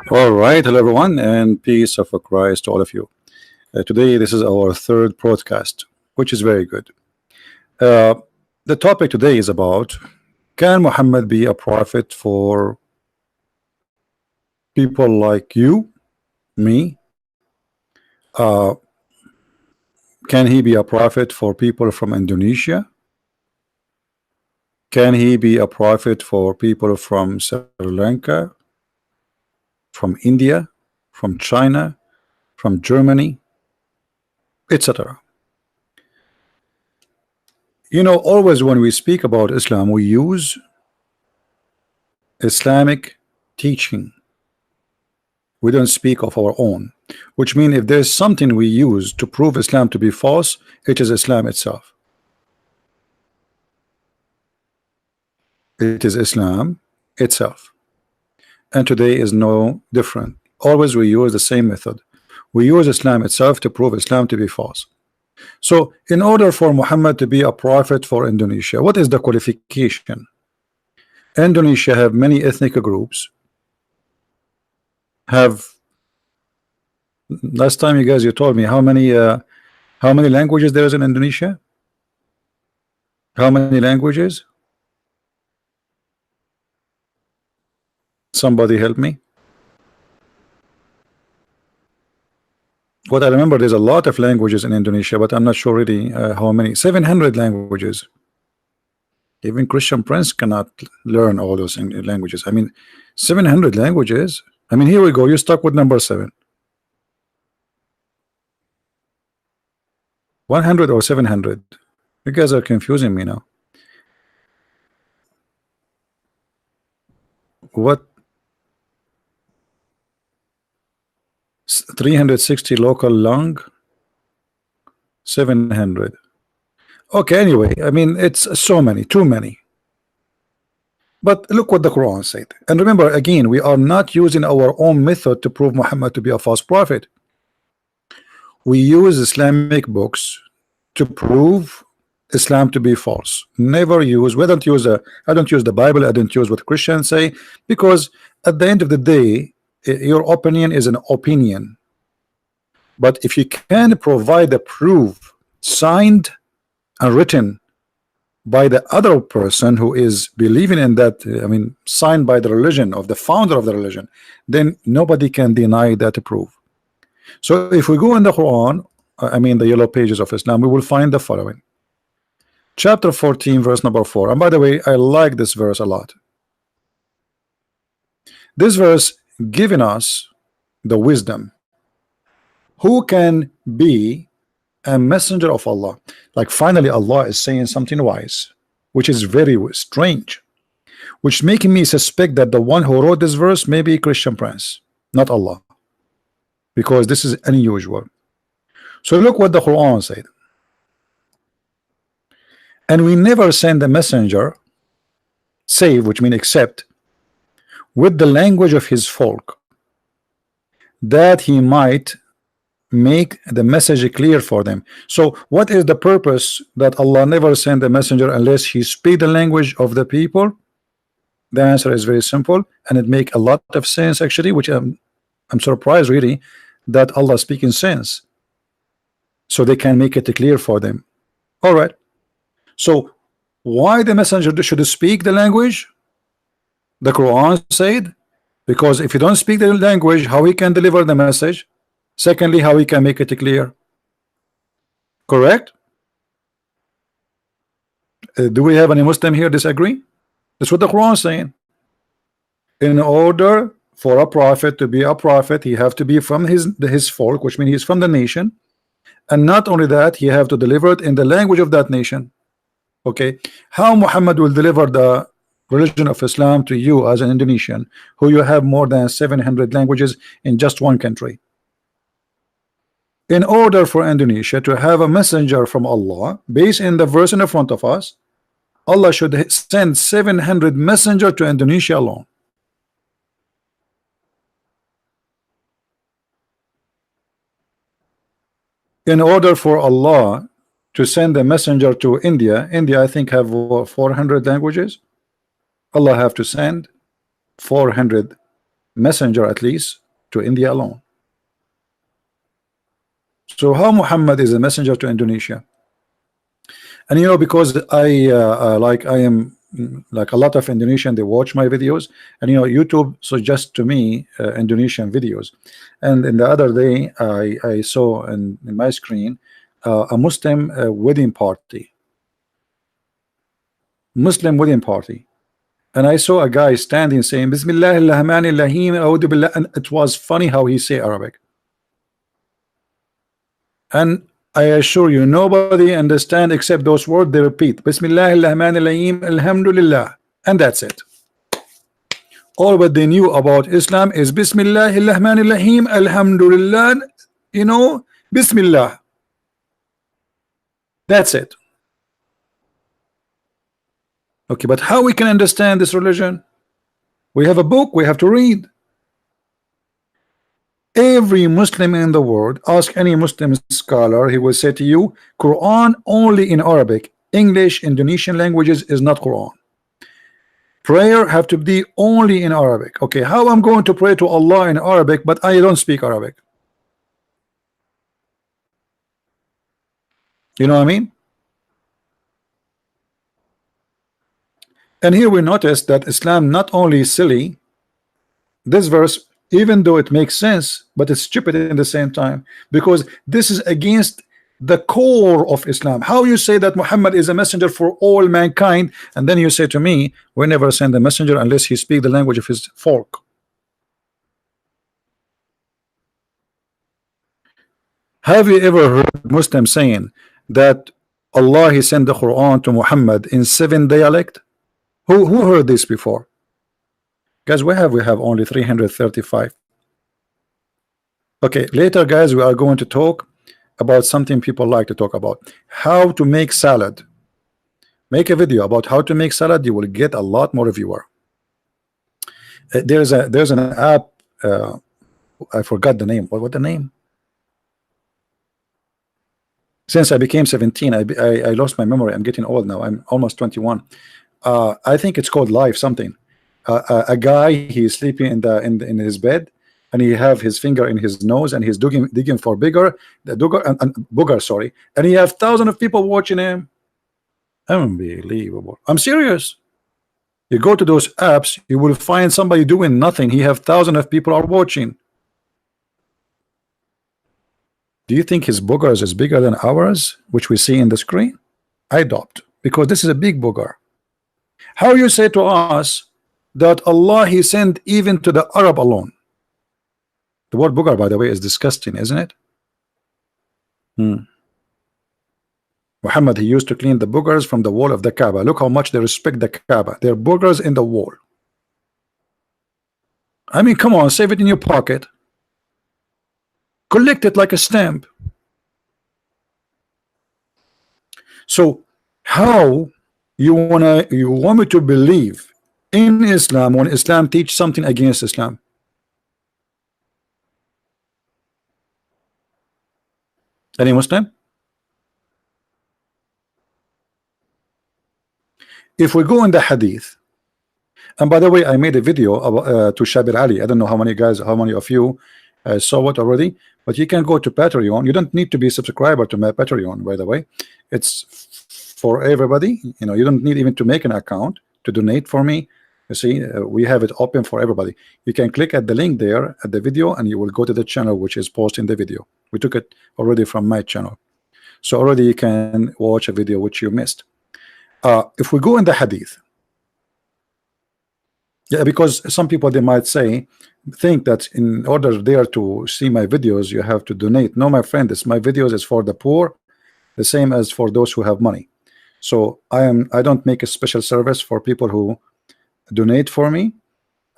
All right, hello everyone, and peace of Christ to all of you. Today, this is our third podcast, which is very good. Uh, the topic today is about, can Muhammad be a prophet for people like you, me? Uh, can he be a prophet for people from Indonesia? Can he be a prophet for people from Sri Lanka, from India, from China, from Germany, etc.? You know, always when we speak about Islam, we use Islamic teaching. We don't speak of our own, which means if there's something we use to prove Islam to be false, it is Islam itself. It is Islam itself. And today is no different. Always we use the same method. We use Islam itself to prove Islam to be false. So in order for Muhammad to be a prophet for Indonesia, what is the qualification? Indonesia have many ethnic groups. Last time you told me how many languages there is in Indonesia? How many languages? Somebody help me. What I remember, there's a lot of languages in Indonesia, but I'm not sure really how many. 700 languages. Even Christian Prince cannot learn all those languages. I mean, 700 languages. I mean, here we go. You're stuck with number 7. 100 or 700. You guys are confusing me now. What? 360 local long, 700. Okay, anyway, I mean, it's so many, too many. But look what the Quran said. And remember, again, we are not using our own method to prove Muhammad to be a false prophet. We use Islamic books to prove Islam to be false. Never use, I don't use the Bible, I don't use what Christians say, because at the end of the day, your opinion is an opinion. But if you can provide a proof signed and written by the other person who is believing in that, I mean, signed by the religion of the founder of the religion, then nobody can deny that proof. So if we go in the Quran, I mean the yellow pages of Islam, we will find the following. Chapter 14, verse number 4. And by the way, I like this verse a lot. This verse giving us the wisdom. Who can be a messenger of Allah? Like finally Allah is saying something wise, which is very strange, which making me suspect that the one who wrote this verse may be Christian Prince, not Allah, because this is unusual. So look what the Quran said. And we never send a messenger save, which means except, with the language of his folk, that he might make the message clear for them. So what is the purpose that Allah never send a messenger unless he speak the language of the people? The answer is very simple, and it make a lot of sense actually, which I'm surprised really that Allah speaking sense, so they can make it clear for them. All right, so why the messenger should speak the language? The Quran said, because if you don't speak the language, how he can deliver the message? Secondly, how he can make it clear? Correct? Do we have any Muslim here disagree? That's what the Quran is saying. In order for a prophet to be a prophet, he have to be from his folk, which means he's from the nation, and not only that, he have to deliver it in the language of that nation. Okay, how Muhammad will deliver the religion of Islam to you as an Indonesian, who you have more than 700 languages in just one country? In order for Indonesia to have a messenger from Allah, based in the verse in the front of us, Allah should send 700 messenger to Indonesia alone. In order for Allah to send a messenger to India, I think have 400 languages. Allah have to send 400 messenger, at least to India alone. So how Muhammad is a messenger to Indonesia? And you know, because I am like a lot of Indonesian, they watch my videos, and you know, YouTube suggests to me Indonesian videos. And in the other day, I saw in my screen a Muslim wedding party. Muslim wedding party. And I saw a guy standing saying Bismillah ar-Rahman ar-Rahim, A'udhu Billah, and it was funny how he say Arabic. And I assure you, nobody understand except those words they repeat. Bismillah ar-Rahman ar-Rahim, Alhamdulillah, and that's it. All what they knew about Islam is Bismillah ar-Rahman ar-Rahim, Alhamdulillah, you know, Bismillah. That's it. Okay, but how we can understand this religion? We have a book, we have to read. Every Muslim in the world, ask any Muslim scholar, he will say to you, Quran only in Arabic. English, Indonesian languages is not Quran. Prayer have to be only in Arabic. Okay, how I'm going to pray to Allah in Arabic, but I don't speak Arabic? You know what I mean? And here we notice that Islam not only is silly, this verse, even though it makes sense, but it's stupid in the same time, because this is against the core of Islam. How you say that Muhammad is a messenger for all mankind, and then you say to me, we never send a messenger unless he speaks the language of his folk. Have you ever heard Muslims saying that Allah he sent the Quran to Muhammad in 7 dialects? Who heard this before? Guys, we have only 335. Okay, later guys, we are going to talk about something people like to talk about, how to make salad. Make a video about how to make salad, you will get a lot more viewer. There's an app, I forgot the name. What the name? Since I became 17, I lost my memory. I'm getting old now. I'm almost 21. I think it's called Life something. A guy, he's sleeping in his bed, and he have his finger in his nose, and he's digging for booger, sorry, and he have thousands of people watching him. Unbelievable. I'm serious. You go to those apps, you will find somebody doing nothing. He have thousands of people are watching. Do you think his boogers is bigger than ours, which we see in the screen? I doubt, because this is a big booger. How you say to us that Allah he sent even to the Arab alone? The word booger, by the way, is disgusting, isn't it? Muhammad, he used to clean the boogers from the wall of the Kaaba. Look how much they respect the Kaaba. They're boogers in the wall. I mean, come on, save it in your pocket. Collect it like a stamp. So how you want me to believe in Islam when Islam teach something against Islam? Any Muslim? If we go in the Hadith, and by the way, I made a video about, to Shabir Ali. I don't know how many of you saw it already, but you can go to Patreon. You don't need to be a subscriber to my Patreon, by the way. It's for everybody. You know, you don't need even to make an account to donate for me. You see, we have it open for everybody. You can click at the link there at the video, and you will go to the channel which is posting the video. We took it already from my channel, so already you can watch a video which you missed. If we go in the Hadith, yeah, because some people they might think that in order there to see my videos you have to donate. No, my friend, my videos is for the poor, the same as for those who have money. So I don't make a special service for people who donate for me.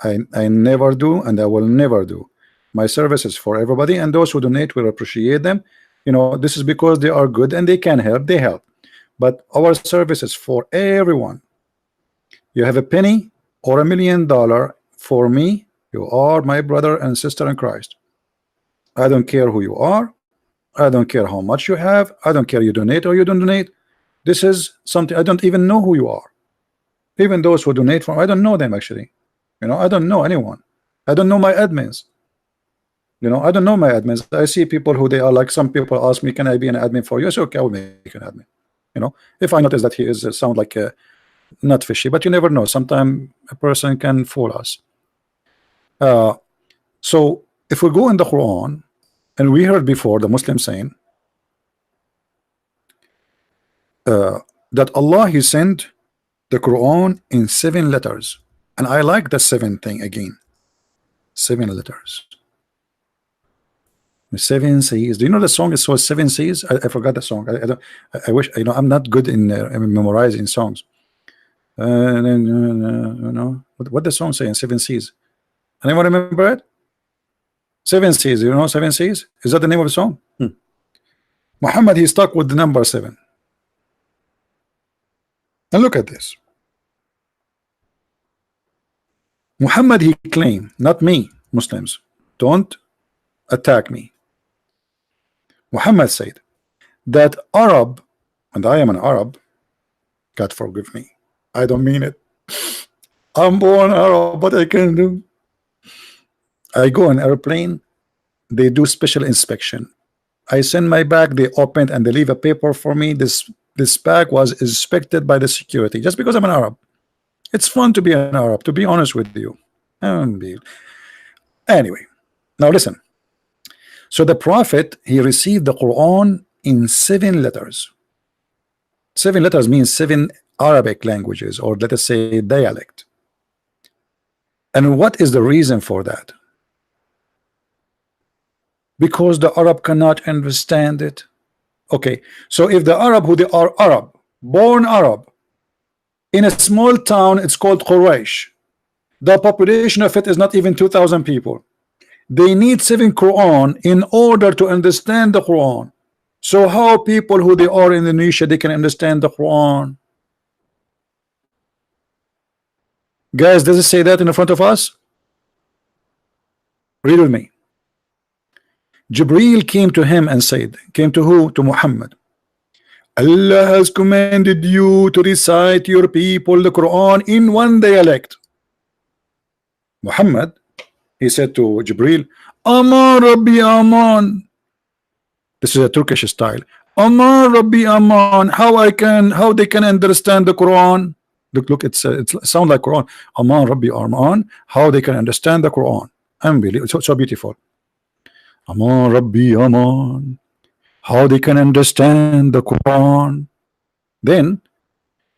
I never do, and I will never do. My service is for everybody, and those who donate will appreciate them. You know, this is because they are good and they can help, they help. But our service is for everyone. You have a penny or $1 million for me, you are my brother and sister in Christ. I don't care who you are. I don't care how much you have. I don't care you donate or you don't donate. This is something I don't even know who you are. Even those who donate from, I don't know them actually. You know, I don't know anyone. I don't know my admins. You know, I don't know my admins. I see people who they are like, some people ask me, can I be an admin for you? I say, okay, I will make an admin. You know, if I notice that he is sound like not fishy, but you never know. Sometimes a person can fool us. So if we go in the Quran, and we heard before the Muslim saying that Allah He sent the Quran in 7 letters, and I like the 7 thing again. 7 letters. 7 seas. Do you know the song is called 7 seas? I forgot the song. I wish, you know, I'm not good in memorizing songs. You know what the song saying? 7 seas. Anyone remember it? 7 seas. You know 7 seas? Is that the name of the song? Muhammad, he stuck with the number 7. And look at this. Muhammad, he claimed, not me, Muslims, don't attack me. Muhammad said that Arab, and I am an Arab, God forgive me, I don't mean it. I'm born Arab, what I can do? I go on airplane, they do special inspection. I send my bag, they opened and they leave a paper for me. This bag was inspected by the security just because I'm an Arab. It's fun to be an Arab, to be honest with you. Anyway, now listen. So the Prophet, he received the Quran in 7 letters. 7 letters means 7 Arabic languages, or let us say dialect. And what is the reason for that? Because the Arab cannot understand it. Okay, so if the Arab who they are Arab, born Arab, in a small town, it's called Quraysh. The population of it is not even 2,000 people. They need 7 Quran in order to understand the Quran. So how people who they are in Indonesia, they can understand the Quran? Guys, does it say that in the front of us? Read with me. Jibreel came to him and said, came to who? To Muhammad. Allah has commanded you to recite your people the Quran in 1 dialect. Muhammad, he said to Jibreel, Aman Rabbi Aman. This is a Turkish style. Aman Rabbi Aman. How they can understand the Quran? Look, it sounds like Quran. Aman Rabbi Aman. How they can understand the Quran? Unbelievable, so beautiful. Aman Rabbi Aman. How they can understand the Quran? Then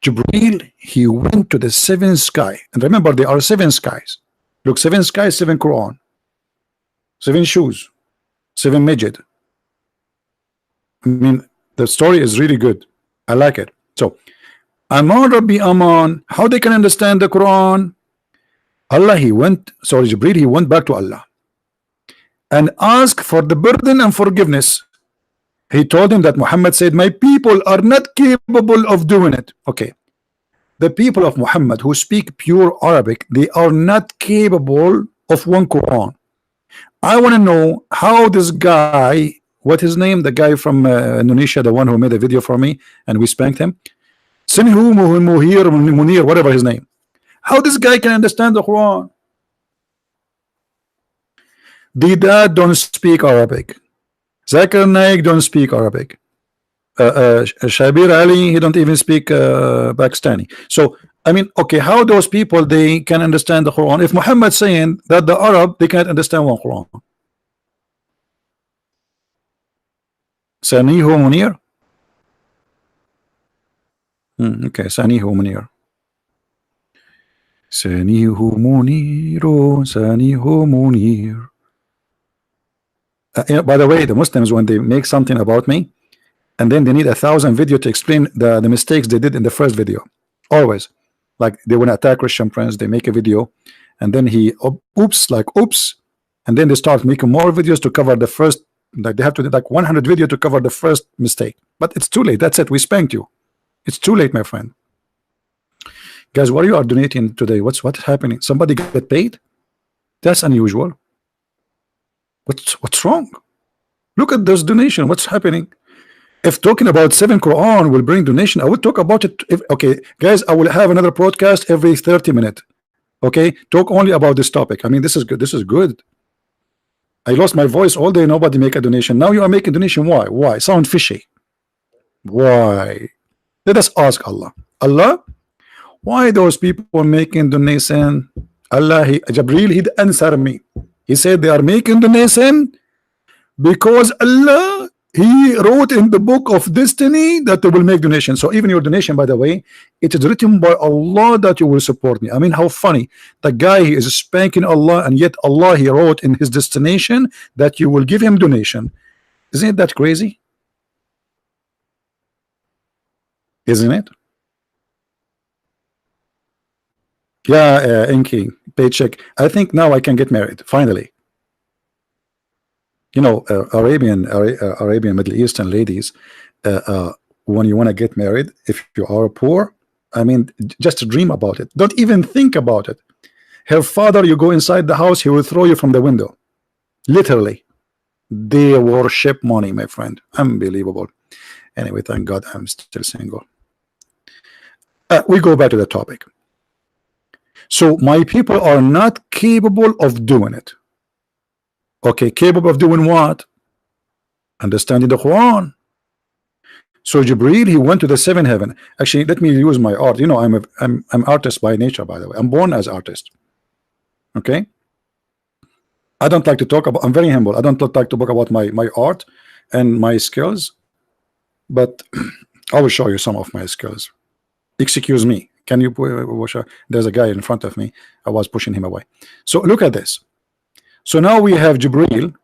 Jibreel, he went to the 7th sky, and remember there are 7 skies. Look, 7 skies, 7 Quran, 7 shoes, 7 midget. I mean, the story is really good. I like it. So, Aman Rabbi Aman, how they can understand the Quran? Jibreel, he went back to Allah and asked for the burden and forgiveness. He told him that Muhammad said, my people are not capable of doing it. Okay. The people of Muhammad who speak pure Arabic, they are not capable of 1 Quran. I want to know how this guy, what his name, the guy from Indonesia, the one who made a video for me and we spanked him, Sinhu Munir, whatever his name, how this guy can understand the Quran? The dad don't speak Arabic. Zakir Naik don't speak Arabic. Shabir Ali, he don't even speak Pakistani. So I mean, okay, how those people they can understand the Quran if Muhammad saying that the Arab they can't understand 1 Quran? Sanihu Munir. Okay, Sanihu Munir. Sanihu Munir. Sanihu Munir. By the way, the Muslims, when they make something about me and then they need 1,000 video to explain the mistakes they did in the first video, always, like they want to attack Christian friends, they make a video and then he oops, and then they start making more videos to cover the first, like they have to do like 100 video to cover the first mistake, but it's too late. That's it, we spanked you. It's too late, my friend. Guys, what you are donating today? What's happening? Somebody get paid? That's unusual. What's wrong? Look at this donation. What's happening? If talking about 7 Quran will bring donation, I would talk about it. Okay, guys, I will have another broadcast every 30 minutes. Okay, talk only about this topic. I mean, this is good. This is good. I lost my voice all day. Nobody make a donation. Now you are making donation. Why? Why? Sound fishy. Why? Let us ask Allah. Allah, why those people making donation? Allah, Jabril, he answered me. He said they are making donation because Allah, he wrote in the book of destiny that they will make donation. So even your donation, by the way, it is written by Allah that you will support me. I mean, how funny. The guy, he is spanking Allah, and yet Allah, he wrote in his destination that you will give him donation. Isn't that crazy? Isn't it? Yeah, Inky, paycheck. I think now I can get married, finally. You know, Arabian Middle Eastern ladies, when you want to get married, if you are poor, I mean, just dream about it. Don't even think about it. Her father, you go inside the house, he will throw you from the window. Literally. They worship money, my friend. Unbelievable. Anyway, thank God I'm still single. We go back to the topic. So my people are not capable of doing it. Okay, capable of doing what? Understanding the Quran. So Jibril, he went to the seventh heaven. Actually, let me use my art. You know, I'm artist by nature, by the way. I'm born as artist. Okay. I don't like to talk about. I'm very humble. I don't like to talk about my art and my skills, but I will show you some of my skills. Excuse me. Can you watch? There's a guy in front of me. I was pushing him away. So look at this. So now we have Jibril.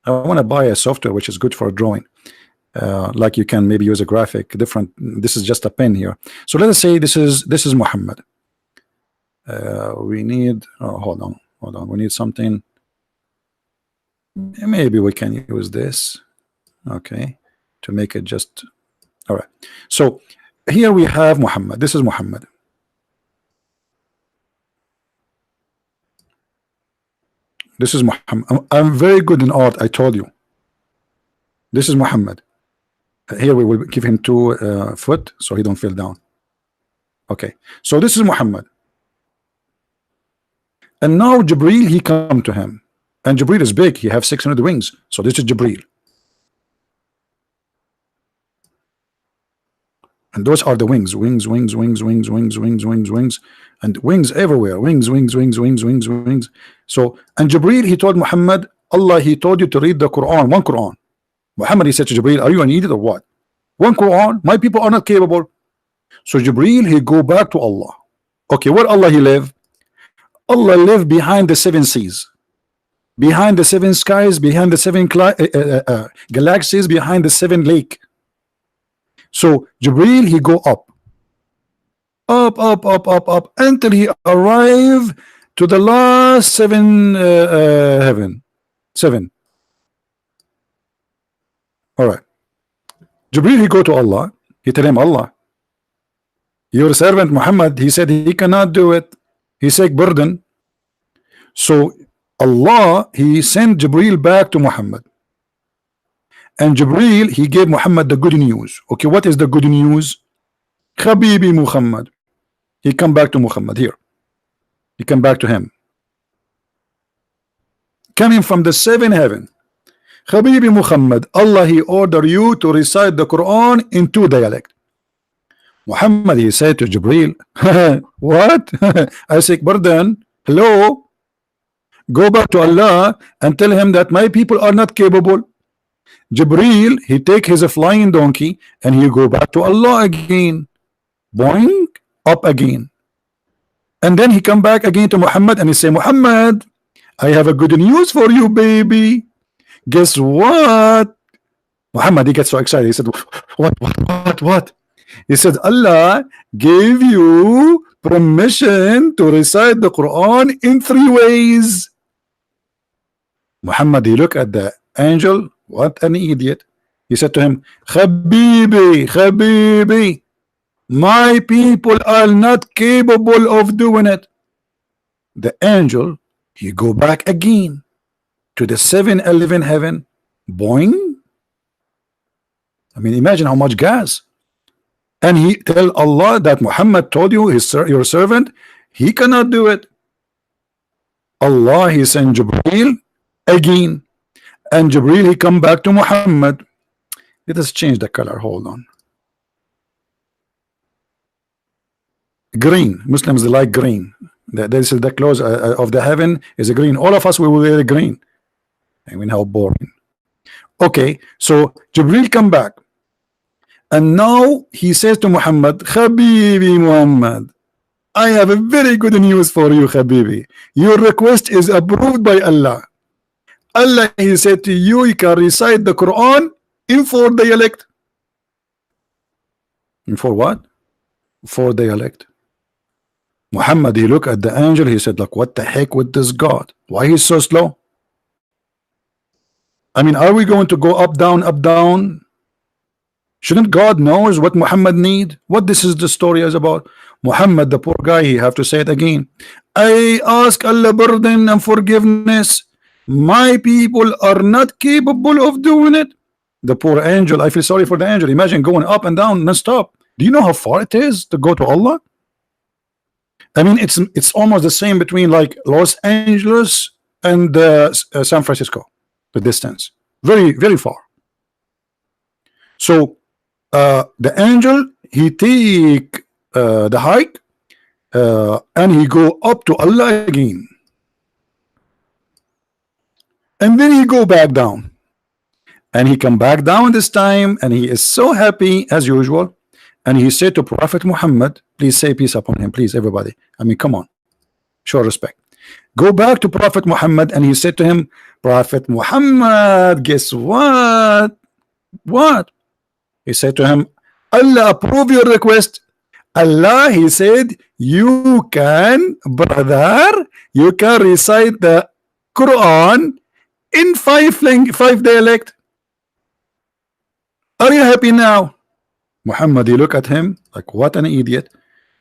I want to buy a software which is good for drawing. Like you can maybe use a graphic different. This is just a pen here. So let us say this is Muhammad. We need hold on, we need something. Maybe we can use this, okay, to make it just all right. So here we have Muhammad. This is Muhammad. This is Muhammad. I'm very good in art, I told you. This is Muhammad. Here we will give him 2 foot so he don't fall down. Okay, so this is Muhammad. And now Jibril, he come to him, and Jibril is big. He have 600 wings. So this is Jibril, and those are the wings, wings, and wings everywhere, wings. So, and Jibril, he told Muhammad, Allah, he told you to read the Quran, one Quran. Muhammad, he said to Jibril, are you an idiot or what? One Quran? My people are not capable. So Jibril, he go back to Allah. Okay, where Allah he live? Allah live behind the 7 seas, behind the 7 skies, behind the 7 galaxies, behind the 7 lake. So Jibril, he go up until he arrive to the last 7 heaven. 7. All right. Jibril, he go to Allah. He tell him, Allah, your servant Muhammad, he said he cannot do it. He said burden. So Allah, he sent Jibril back to Muhammad, and Jibril, he gave Muhammad the good news. Okay, what is the good news? Habibi Muhammad. He come back to Muhammad here. He come back to him, coming from the 7th heaven. Habibi Muhammad, Allah, he order you to recite the Quran in 2 dialects. Muhammad, he said to Jibril, what? I say, burden. Hello, go back to Allah and tell him that my people are not capable. Jibril, he take his flying donkey and he go back to Allah again, boing, up again, and then he come back again to Muhammad and he say, Muhammad, I have a good news for you, baby. Guess what? Muhammad, he gets so excited. He said, what? He said, Allah gave you permission to recite the Quran in 3 ways. Muhammad, he look at the angel. What an idiot. He said to him, Habibi, my people are not capable of doing it. The angel, he go back again to the 7-11 heaven, boing. I mean, imagine how much gas. and he tell Allah that Muhammad told you your servant he cannot do it. Allah he sent Jibril again, and Jibril he come back to Muhammad. Let us change the color. Hold on. Green. Muslims they like green. This is the clothes of the heaven is a green. All of us we will wear green. I mean, how boring. Okay, so Jibril come back, and now he says to Muhammad, Habibi Muhammad, I have a very good news for you, Habibi. Your request is approved by Allah. Allah he said to you, you can recite the Quran in 4 dialect. In 4 what? 4 dialect. Muhammad he looked at the angel, he said, like, what the heck with this God? Why he's so slow? I mean, are we going to go up down up down? Shouldn't God knows what Muhammad need? What this is the story is about? Muhammad the poor guy, he have to say it again. I ask Allah pardon and forgiveness. My people are not capable of doing it. The poor angel, I feel sorry for the angel. Imagine going up and down non-stop. Do you know how far it is to go to Allah? I mean, it's almost the same between like Los Angeles and San Francisco. The distance, very very far. So the angel he take the hike and he go up to Allah again, and then he go back down, and he come back down this time, and he is so happy as usual, and he said to Prophet Muhammad, please say peace upon him, please everybody. I mean, come on, show respect. Go back to Prophet Muhammad, and he said to him, Prophet Muhammad, guess what? What? He said to him, Allah approve your request. Allah, he said, you can, brother, you can recite the Quran in 5 dialect. Are you happy now? Muhammad, he look at him like, what an idiot.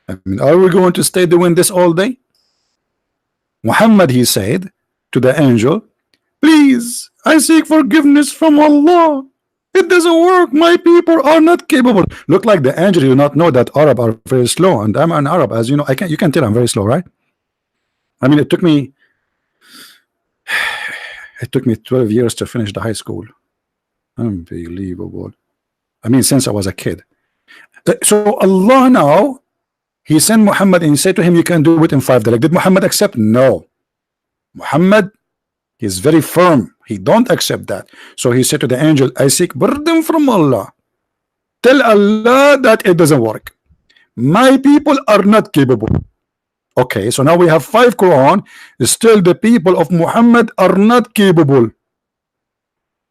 I mean, are we going to stay doing this all day? Muhammad, he said to the angel, please, I seek forgiveness from Allah. It doesn't work. My people are not capable. Look like the angel, you not know that Arab are very slow, and I'm an Arab, as you know. You can tell I'm very slow, right? I mean, it took me 12 years to finish the high school. Unbelievable. I mean, since I was a kid. So Allah now, he sent Muhammad and he said to him, you can do it in 5 dialect. Did Muhammad accept? No. Muhammad, he's very firm. He don't accept that. So he said to the angel, I seek pardon from Allah. Tell Allah that it doesn't work. My people are not capable. Okay, so now we have 5 Quran. Still the people of Muhammad are not capable.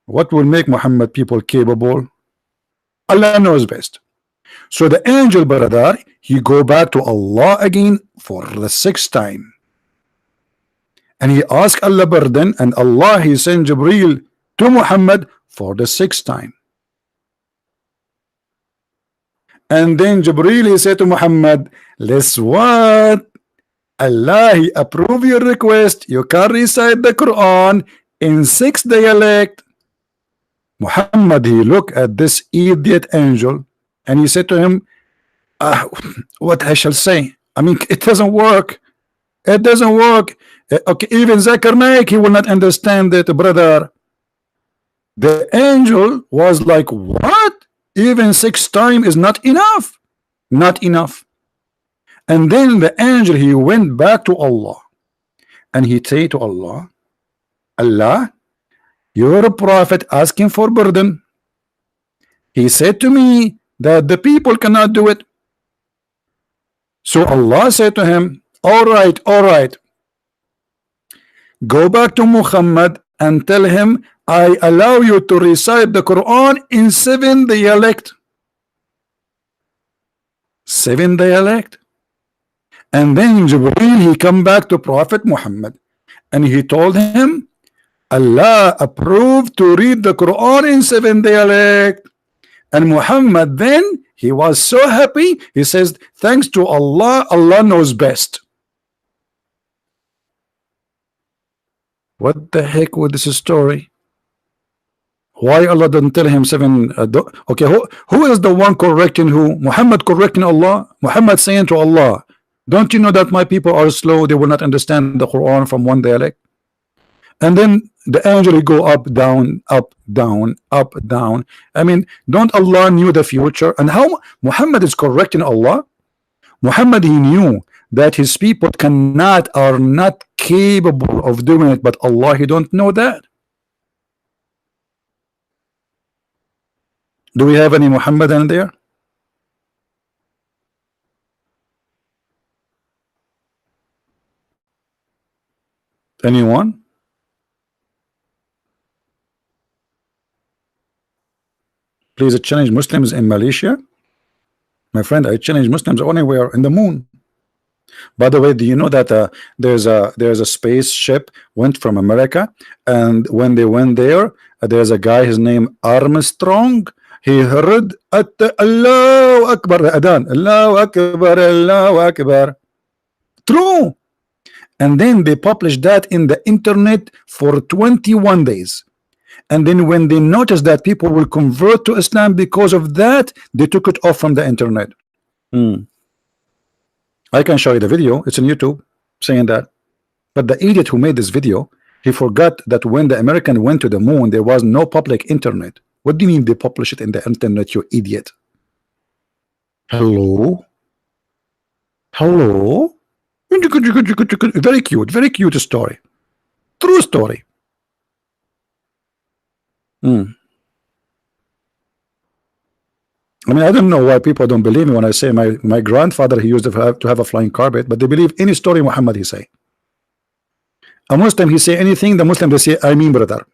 What will make Muhammad people capable? Allah knows best. So the angel, brother, he go back to Allah again for the 6th time, and he asked Allah pardon, and Allah he sent Jibril to Muhammad for the 6th time. And then Jibril he said to Muhammad, let's what? Allah he approve your request. You can recite the Quran in 6 dialect. Muhammad he looked at this idiot angel, and he said to him, what I shall say? I mean, it doesn't work. It doesn't work. Okay, even Zakir Naik, he will not understand it, brother. The angel was like, what? Even 6 times is not enough. Not enough. And then the angel, he went back to Allah, and he said to Allah, Allah, you're a prophet asking for pardon. He said to me that the people cannot do it. So Allah said to him, all right, go back to Muhammad and tell him I allow you to recite the Quran in 7 dialect. 7 dialect. And then Jibreel, he come back to Prophet Muhammad, and he told him Allah approved to read the Quran in 7 dialect. And Muhammad then, he was so happy, he says, thanks to Allah, Allah knows best. What the heck with this story? Why Allah didn't tell him seven? Okay, who is the one correcting who? Muhammad correcting Allah? Muhammad saying to Allah, don't you know that my people are slow? They will not understand the Quran from one dialect. And then the angel will go up, down, up, down, up, down. I mean, don't Allah knew the future? And how Muhammad is correcting Allah? Muhammad, he knew that his people are not capable of doing it, but Allah, he don't know that. Do we have any Muhammadan there? Anyone? Please challenge Muslims in Malaysia. My friend, I challenge Muslims anywhere in the moon. By the way, do you know that there's a spaceship went from America, and when they went there, there's a guy, his name Armstrong. He heard at Allahu Akbar, Adhan, Allahu Akbar, Allahu Akbar. True. And then they published that in the internet for 21 days. And then when they noticed that people will convert to Islam because of that, they took it off from the internet. I can show you the video. It's on YouTube saying that. But the idiot who made this video, he forgot that when the American went to the moon, there was no public internet. What do you mean they publish it in the internet, you idiot? Hello? Hello? Very cute story. True story. I mean, I don't know why people don't believe me when I say my grandfather, he used to have a flying carpet, but they believe any story Muhammad he say. A Muslim, he say anything, the Muslim, they say, I mean, brother.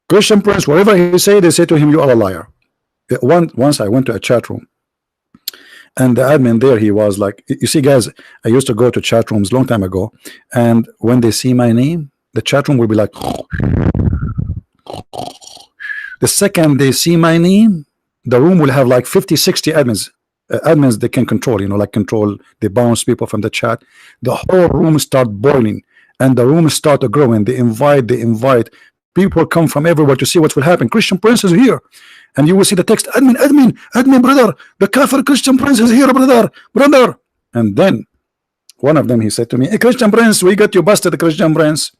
Christian Prince, whatever he say, they say to him, you are a liar. Once I went to a chat room, and the admin there, he was like, you see, guys, I used to go to chat rooms long time ago, and when they see my name, the chat room will be like, the second they see my name, the room will have like 50-60 admins they can control, like control, they bounce people from the chat. The whole room start boiling, and the room start growing. They invite people come from everywhere to see what will happen. Christian Prince is here, and you will see the text, admin, brother, the Kafir Christian Prince is here, brother. And then one of them, he said to me, hey, Christian Prince, we got you busted, Christian Prince.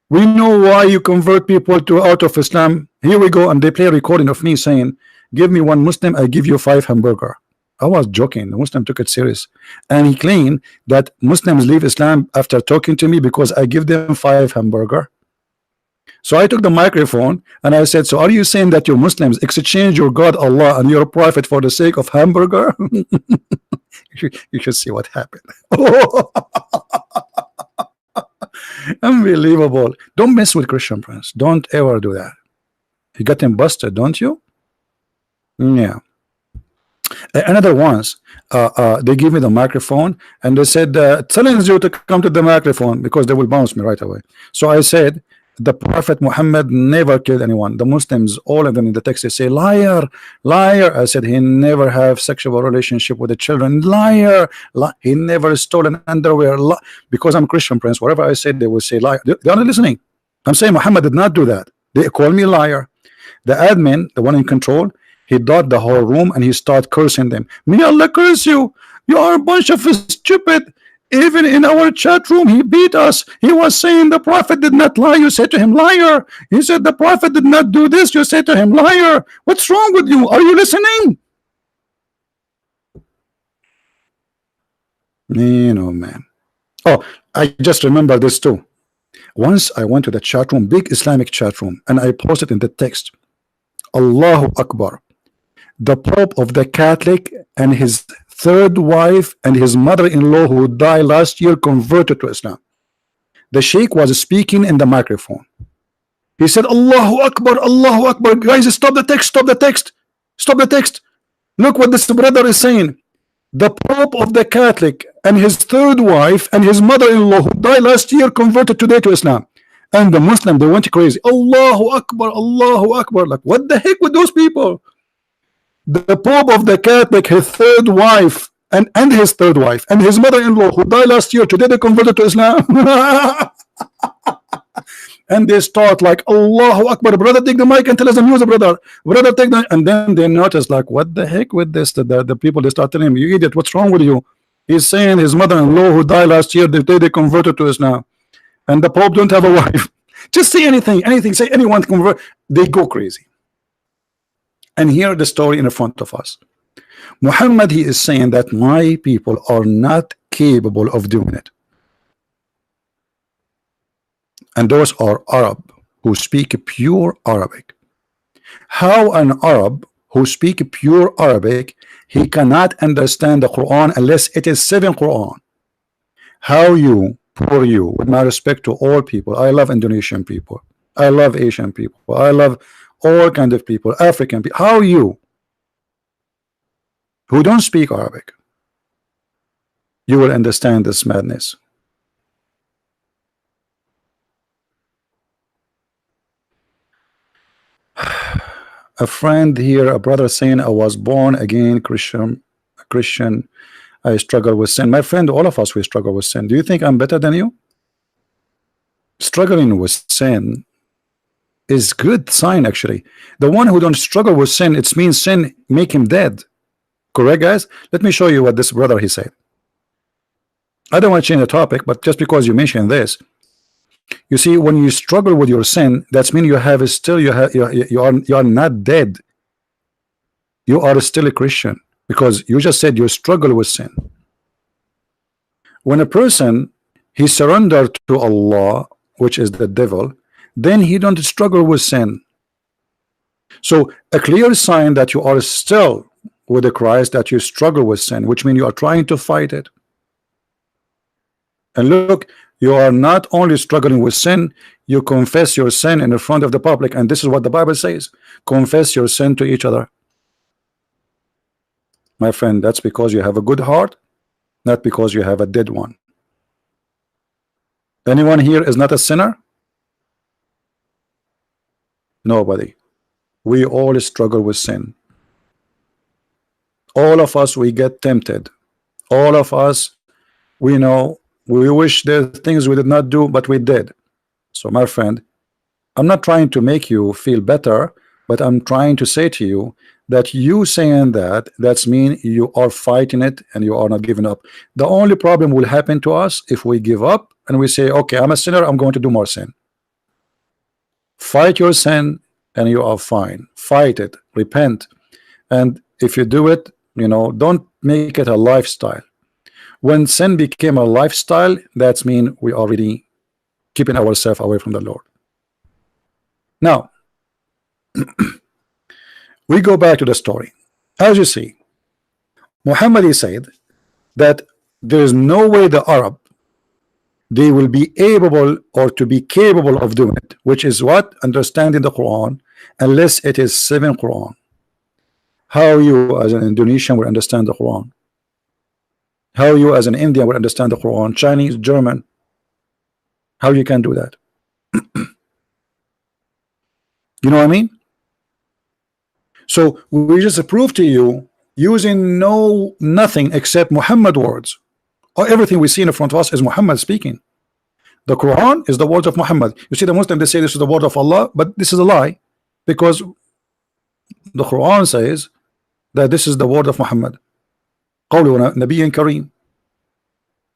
We know why you convert people out of Islam. Here we go. And they play a recording of me saying, give me one Muslim, I give you 5 hamburger. I was joking. The Muslim took it serious, and he claimed that Muslims leave Islam after talking to me because I give them 5 hamburger. So I took the microphone and I said, so are you saying that you Muslims exchange your God Allah and your prophet for the sake of hamburger? You should see what happened. Unbelievable. Don't mess with Christian Prince. Don't ever do that. You got him busted, don't you? Yeah. Another once, they give me the microphone and they said, challenge you to come to the microphone because they will bounce me right away. So I said, the Prophet Muhammad never killed anyone. The Muslims, all of them in the text, they say, liar, liar. I said, he never have sexual relationship with the children. Liar. He never stole an underwear. Because I'm Christian Prince, whatever I said, they will say liar. They're not listening. I'm saying Muhammad did not do that. They call me liar. The admin, the one in control, he dot the whole room and he start cursing them. May Allah curse you. You are a bunch of stupid. Even in our chat room, he beat us. He was saying the Prophet did not lie. You said to him, liar. He said the Prophet did not do this. You said to him, liar. What's wrong with you? Are you listening? Man. Oh, I just remember this too. Once I went to the chat room, big Islamic chat room, and I posted in the text, Allahu Akbar. The Pope of the Catholic and his third wife and his mother-in-law who died last year converted to Islam. The Sheikh was speaking in the microphone. He said, Allahu Akbar, Allahu Akbar. Guys, stop the text, stop the text, stop the text. Look what this brother is saying. The Pope of the Catholic and his third wife and his mother-in-law who died last year converted today to Islam. And the Muslim, they went crazy. Allahu Akbar, Allahu Akbar. Like, what the heck with those people? The Pope of the Catholic, his third wife, and his third wife, and his mother-in-law who died last year, today they converted to Islam. and they start like Allahu Akbar, brother, take the mic and tell us the news, brother, take the, and then they notice like, what the heck with this? The people, they start telling him, you idiot, what's wrong with you? He's saying his mother-in-law who died last year, they converted to Islam, and the Pope don't have a wife. Just say anything, say anyone convert, they go crazy. And here the story in front of us. Muhammad, he is saying that my people are not capable of doing it. And those are Arab who speak pure Arabic. How an Arab who speak pure Arabic, he cannot understand the Quran unless it is 7 Quran? How you, for you, with my respect to all people, I love Indonesian people, I love Asian people, I love all kind of people, African people, how you who don't speak Arabic, you will understand this madness? A friend here, a brother saying, I was born again Christian, I struggle with sin. My friend, all of us, we struggle with sin. Do you think I'm better than you? Struggling with sin is good sign, actually. The one who don't struggle with sin, it means sin make him dead. Correct, guys? Let me show you what this brother he said. I don't want to change the topic, but just because you mentioned this, you see, when you struggle with your sin, that's mean you have still you are not dead. You are still a Christian because you just said you struggle with sin. When a person he surrendered to Allah, which is the devil, then he don't struggle with sin. So a clear sign that you are still with the Christ, that you struggle with sin, which means you are trying to fight it. And look, you are not only struggling with sin, you confess your sin in the front of the public, and this is what the Bible says: confess your sin to each other. My friend, that's because you have a good heart, not because you have a dead one. Anyone here is not a sinner? Nobody. We all struggle with sin. All of us, we get tempted. All of us, we know, we wish there are things we did not do, but we did. So my friend, I'm not trying to make you feel better, but I'm trying to say to you that you saying that's mean you are fighting it and you are not giving up. The only problem will happen to us if we give up and we say, okay, I'm a sinner, I'm going to do more sin. Fight your sin and you are fine. Fight it, repent, and if you do it, you know, don't make it a lifestyle. When sin became a lifestyle, that's mean we already keeping ourselves away from the Lord. Now we go back to the story. As you see, Muhammad said that there is no way the Arab they will be able or to be capable of doing it, which is what? Understanding the Quran, unless it is 7 Quran. How you as an Indonesian will understand the Quran? How you as an Indian will understand the Quran? Chinese, German, how you can do that? You know what I mean? So we just prove to you using nothing except Muhammad words, or everything we see in front of us is Muhammad speaking. The Quran is the words of Muhammad. You see, the Muslims, they say this is the word of Allah, but this is a lie, because the Quran says that this is the word of Muhammad. قول نبي كريم.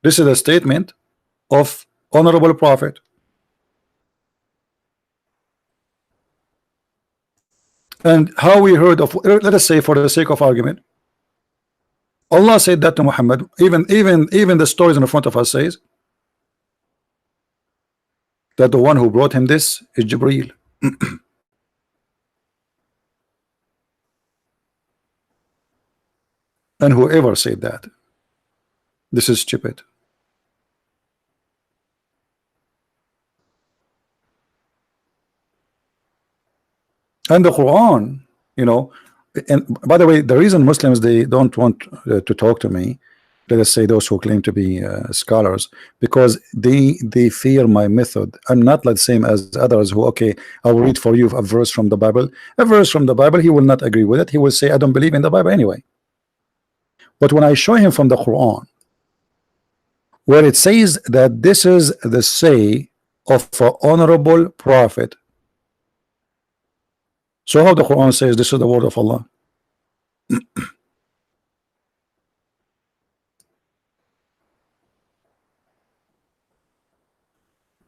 This is a statement of honorable prophet. And how we heard of, let us say for the sake of argument, Allah said that to Muhammad. Even the stories in front of us says that the one who brought him this is Jibreel. And whoever said that, this is stupid. And the Quran, you know, and by the way, the reason Muslims they don't want to talk to me, let us say those who claim to be scholars, because they fear my method. I'm not like the same as others who, okay, I will read for you a verse from the Bible. A verse from the Bible, he will not agree with it. He will say, I don't believe in the Bible anyway. But when I show him from the Quran, where it says that this is the say of an honorable prophet. So how the Quran says this is the word of Allah?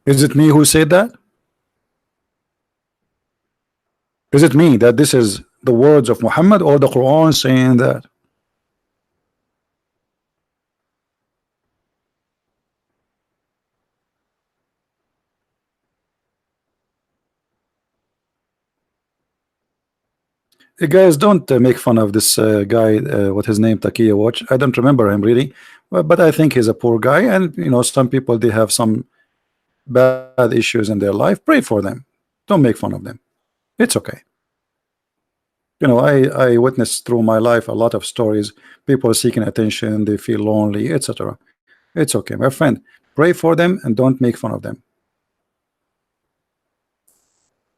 Is it me who said that? Is it me that this is the words of Muhammad, or the Quran saying that? You guys don't make fun of this guy, what his name, Takiya Watch. I don't remember him really, but I think he's a poor guy, and you know, some people, they have some bad issues in their life. Pray for them. Don't make fun of them. It's okay. You know, I witnessed through my life a lot of stories, people seeking attention, they feel lonely, etc. It's okay, my friend. Pray for them and don't make fun of them.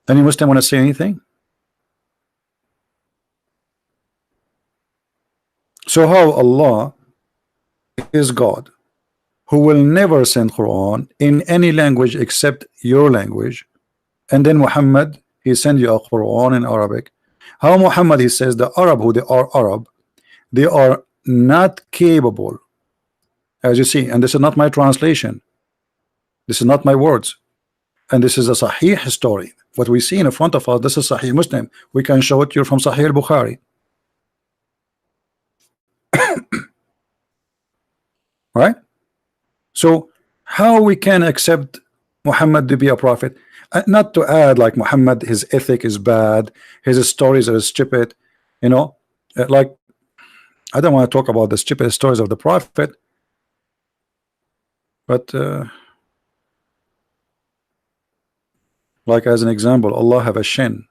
Any Muslim want to say anything? So how Allah is God, who will never send Quran in any language except your language, and then Muhammad, he send you a Quran in Arabic. How Muhammad, he says the Arab, who they are Arab, they are not capable, as you see, and this is not my translation, this is not my words, and this is a Sahih story. What we see in front of us, this is Sahih Muslim. We can show it to you from Sahih al-Bukhari. Right? So how we can accept Muhammad to be a prophet? Not to add like Muhammad, his ethic is bad, his stories are stupid, you know, like I don't want to talk about the stupid stories of the prophet, but like as an example, Allah have a shin.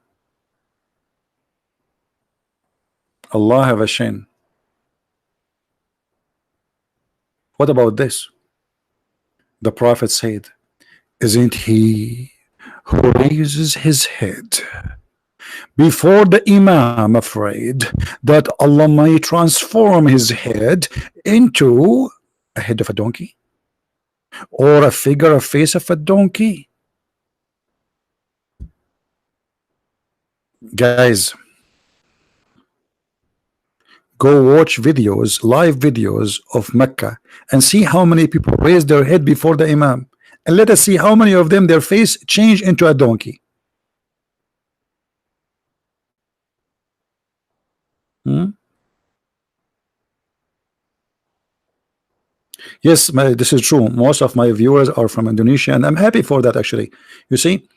Allah have a shin. What about this? The prophet said, isn't he who raises his head before the Imam afraid that Allah might transform his head into a head of a donkey or a figure, a face of a donkey? Guys, go watch videos, live videos of Mecca, and see how many people raise their head before the Imam, and let us see how many of them their face change into a donkey. Yes, this is true. Most of my viewers are from Indonesia, and I'm happy for that. Actually, you see,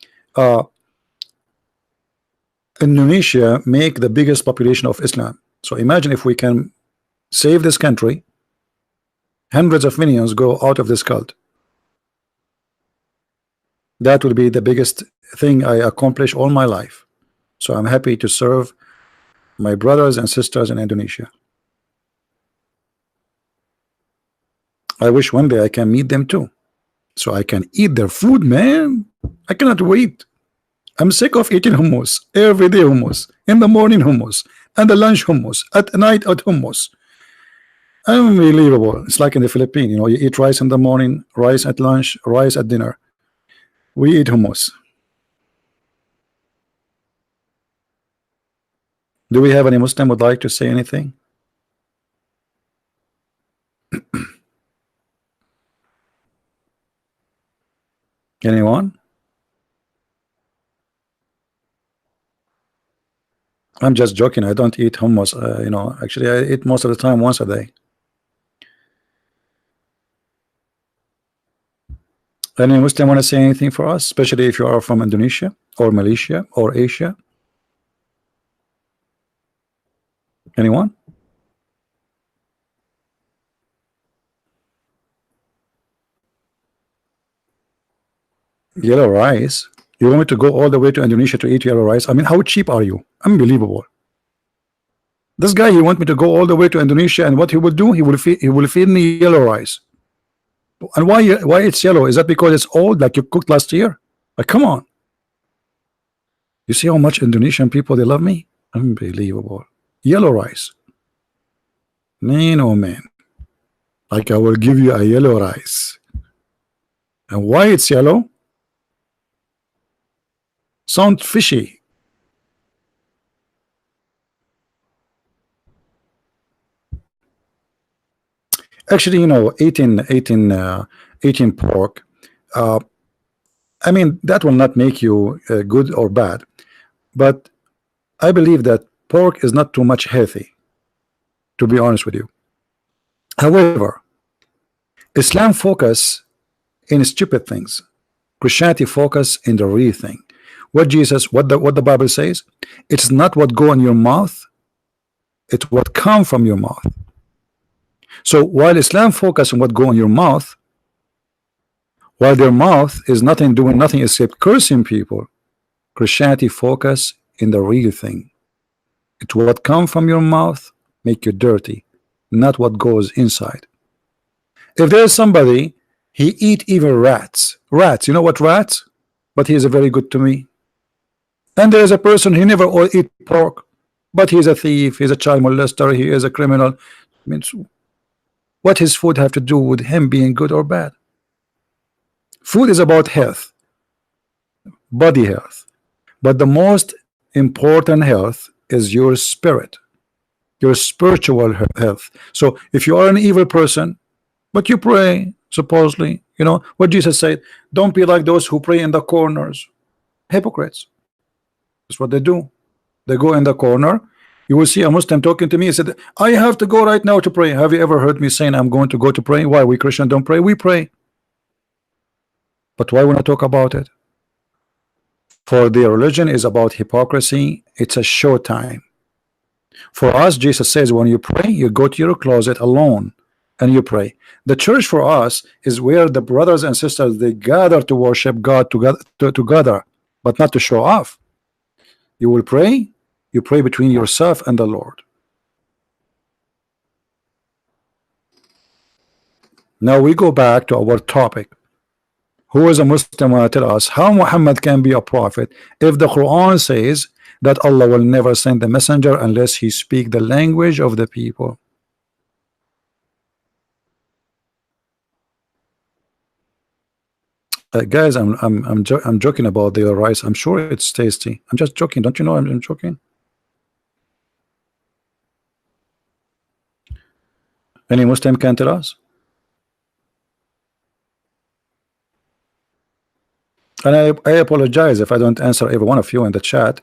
Indonesia make the biggest population of Islam. So imagine if we can save this country, hundreds of millions go out of this cult. That will be the biggest thing I accomplish all my life. So I'm happy to serve my brothers and sisters in Indonesia. I wish one day I can meet them too, so I can eat their food, man. I cannot wait. I'm sick of eating hummus every day, hummus in the morning, hummus and the lunch, hummus at night, at hummus. Unbelievable. It's like in the Philippines, you know, you eat rice in the morning, rice at lunch, rice at dinner. We eat hummus. Do we have any Muslim would like to say anything? Anyone? I'm just joking. I don't eat hummus. You know, actually, I eat most of the time once a day. Any Muslim want to say anything for us, especially if you are from Indonesia or Malaysia or Asia? Anyone? Yellow rice? You want me to go all the way to Indonesia to eat yellow rice? I mean, how cheap are you? Unbelievable. This guy, he want me to go all the way to Indonesia, and what he will do, he will feed me yellow rice. And why it's yellow? Is that because it's old, like you cooked last year? Like, come on. You see how much Indonesian people, they love me? Unbelievable. Yellow rice. Man, oh man. Like, I will give you a yellow rice. And why it's yellow? Sound fishy. Actually, you know, eating pork, I mean, that will not make you good or bad, but I believe that pork is not too much healthy, to be honest with you. However, Islam focus in stupid things. Christianity focus in the real thing. What the Bible says, it's not what go in your mouth, it's what come from your mouth. So while Islam focus on what go in your mouth, while their mouth is doing nothing except cursing people, Christianity focus in the real thing. It's what come from your mouth make you dirty, not what goes inside. If there is somebody, he eat even rats. Rats, you know what rats? But he is very good to me. And there is a person, he never eat pork, but he's a thief, he's a child molester, he is a criminal. I mean, what his food have to do with him being good or bad? Food is about health, body health, but the most important health is your spirit, your spiritual health. So if you are an evil person, but you pray, supposedly, you know what Jesus said, don't be like those who pray in the corners. Hypocrites. That's what they do. They go in the corner. You will see a Muslim talking to me. He said, I have to go right now to pray. Have you ever heard me saying I'm going to go to pray? Why? We Christians don't pray. We pray. But why would I talk about it? For their religion is about hypocrisy. It's a show time. For us, Jesus says, when you pray, you go to your closet alone and you pray. The church for us is where the brothers and sisters, they gather to worship God together, but not to show off. You will pray, you pray between yourself and the Lord. Now we go back to our topic. Who is a Muslim? Tell us how Muhammad can be a prophet if the Quran says that Allah will never send the messenger unless he speak the language of the people. Guys, I'm joking about the rice. I'm sure it's tasty. I'm just joking. Don't you know I'm joking? Any Muslim can tell us? And I apologize if I don't answer every one of you in the chat.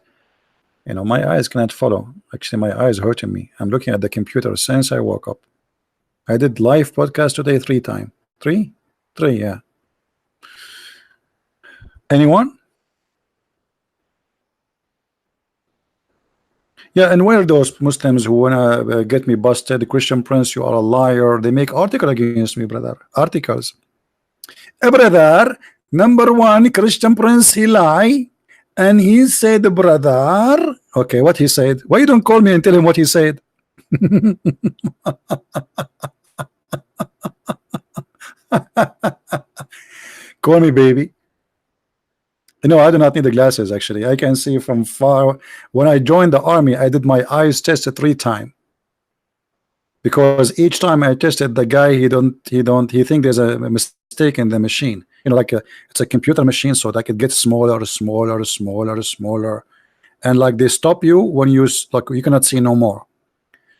You know, my eyes cannot follow. Actually, my eyes hurting me. I'm looking at the computer since I woke up. I did live podcast today 3 times. Three, yeah. Anyone? Yeah, and where are those Muslims who wanna get me busted? Christian Prince, you are a liar. They make articles against me, brother. Articles. Brother, number 1, Christian Prince, he lie, and he said, brother. Okay, what he said? Why you don't call me and tell him what he said? Call me, baby. No, I do not need the glasses. Actually, I can see from far. When I joined the army, I did my eyes tested 3 times because each time I tested, the guy he think there's a mistake in the machine. You know, like it's a computer machine, so that it gets smaller, and like they stop you when you you cannot see no more.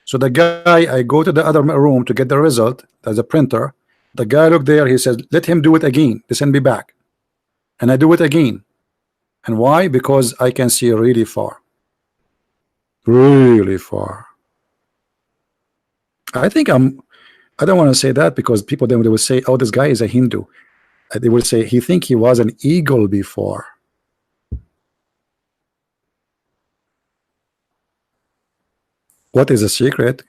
So the guy, I go to the other room to get the result. There's a printer. The guy looked there. He said, "Let him do it again. They send me back," and I do it again. And why? Because I can see really far. Really far. I think I don't want to say that because people then they will say, oh, this guy is a Hindu. They will say he think he was an eagle before. What is the secret?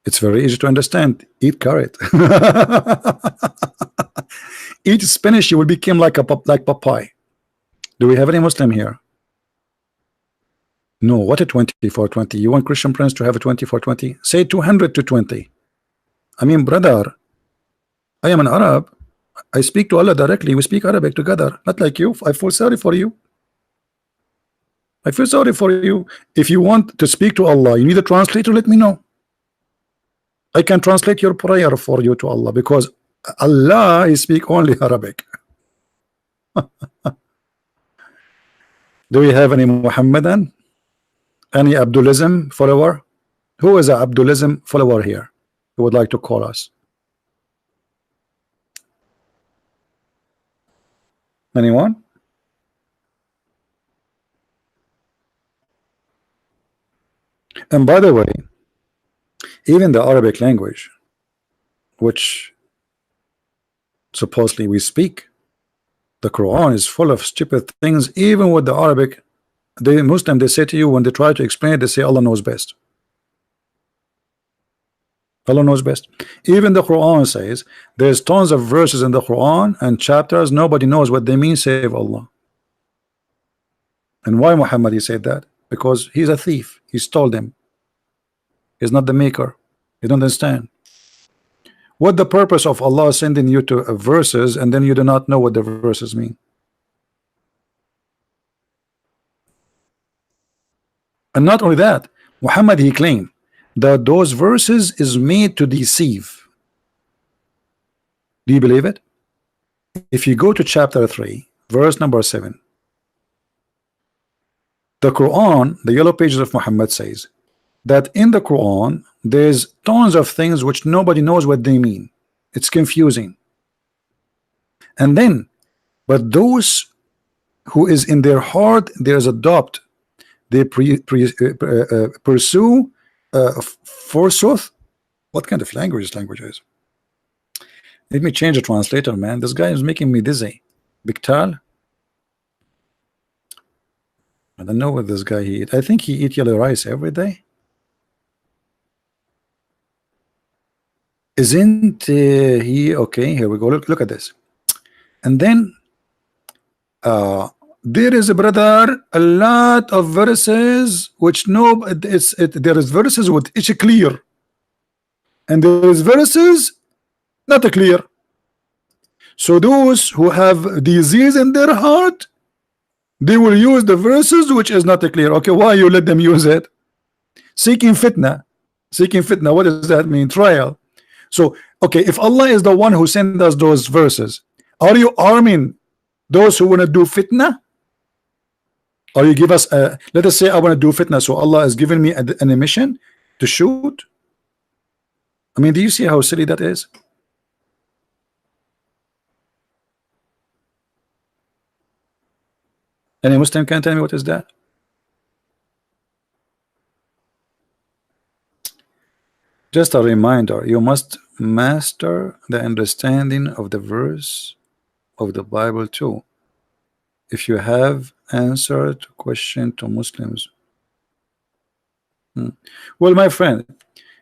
It's very easy to understand. Eat carrot. Eat spinach, you will become like Popeye. Do we have any Muslim here? No. What a 20-4-20? You want Christian Prince to have a 20-4-20? Say 200 to 20. I mean, brother, I am an Arab. I speak to Allah directly. We speak Arabic together. Not like you. I feel sorry for you. I feel sorry for you. If you want to speak to Allah, you need a translator. Let me know. I can translate your prayer for you to Allah because Allah, he speak only Arabic. Do we have any Muhammadan? Any Abdulism follower? Who is a Abdulism follower here? Who would like to call us? Anyone? And by the way, even the Arabic language, which supposedly we speak, the Quran is full of stupid things. Even with the Arabic, the Muslim, they say to you when they try to explain it, they say Allah knows best. Allah knows best. Even the Quran says there's tons of verses in the Quran and chapters, nobody knows what they mean save Allah. And why Muhammad he said that? Because he's a thief. He stole them. He's not the maker. You don't understand. What the purpose of Allah sending you to verses and then you do not know what the verses mean? And not only that, Muhammad he claimed that those verses is made to deceive. Do you believe it? If you go to chapter 3 verse number 7, the Quran, the yellow pages of Muhammad says that in the Quran there's tons of things which nobody knows what they mean. It's confusing. And then, but those who is in their heart there's a doubt, they pursue forsooth. What kind of language is? Let me change the translator, man. This guy is making me dizzy. Biktal. I don't know what this guy he eat. I think he eat yellow rice every day. Isn't he okay? Here we go. Look at this. And then there is a brother a lot of verses which there is verses with it's clear, and there is verses not clear. So those who have disease in their heart, they will use the verses which is not clear. Okay, why you let them use it? Seeking fitna. What does that mean? Trial. So okay, if Allah is the one who sent us those verses, are you arming those who want to do fitna? Or you give us a, let us say I want to do fitna, so Allah has given me an mission to shoot. I mean, do you see how silly that is? Any Muslim can tell me what is that? Just a reminder, you must master the understanding of the verse of the Bible too. If you have answered question to Muslims. Well, my friend,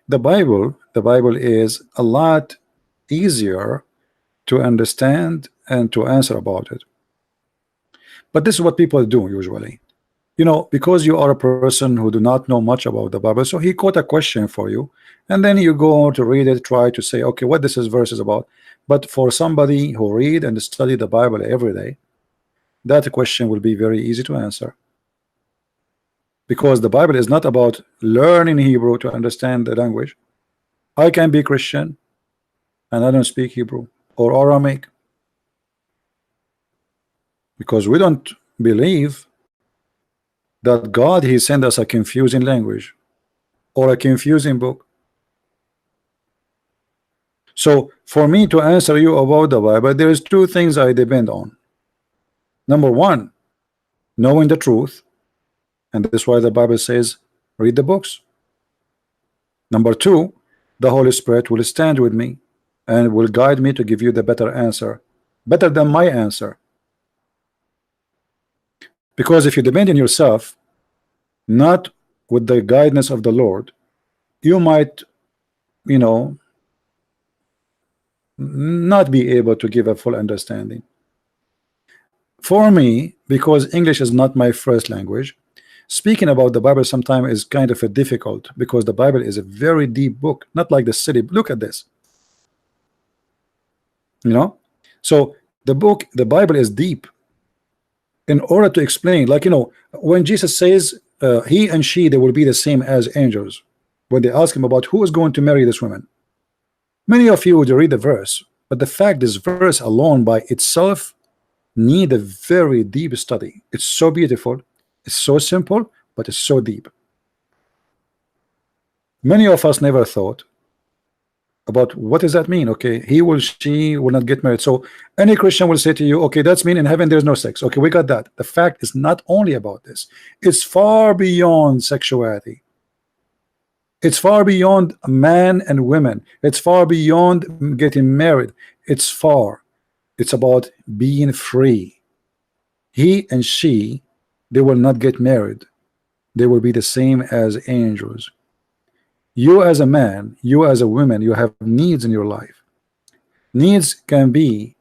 the Bible is a lot easier to understand and to answer about it. But this is what people do usually. You know, because you are a person who do not know much about the Bible, so he quote a question for you, and then you go to read it, try to say, okay, what this verse is about. But for somebody who read and study the Bible every day, that question will be very easy to answer, because the Bible is not about learning Hebrew to understand the language. I can be Christian and I don't speak Hebrew or Aramaic, because we don't believe that God he sent us a confusing language or a confusing book. So for me to answer you about the Bible, there is two things I depend on. Number one, knowing the truth, and that's why the Bible says read the books. Number two, the Holy Spirit will stand with me and will guide me to give you the better answer, better than my answer. Because if you depend on yourself, not with the guidance of the Lord, you might, you know, not be able to give a full understanding. For me, because English is not my first language, speaking about the Bible sometimes is kind of a difficult, because the Bible is a very deep book, not like the city. Look at this, you know. So the book, the Bible is deep. In order to explain, like, you know, when Jesus says he and she, they will be the same as angels, when they ask him about who is going to marry this woman, many of you would read the verse, but the fact this verse alone by itself need a very deep study. It's so beautiful, It's so simple, but it's so deep. Many of us never thought about what does that mean. Okay, he will, she will not get married. So any Christian will say to you, okay, that's mean in heaven there's no sex. Okay, we got that. The fact is not only about this, it's far beyond sexuality. It's far beyond man and women. It's far beyond getting married. It's about being free. He and she, they will not get married. They will be the same as angels. You as a man, you as a woman, you have needs in your life. Needs can be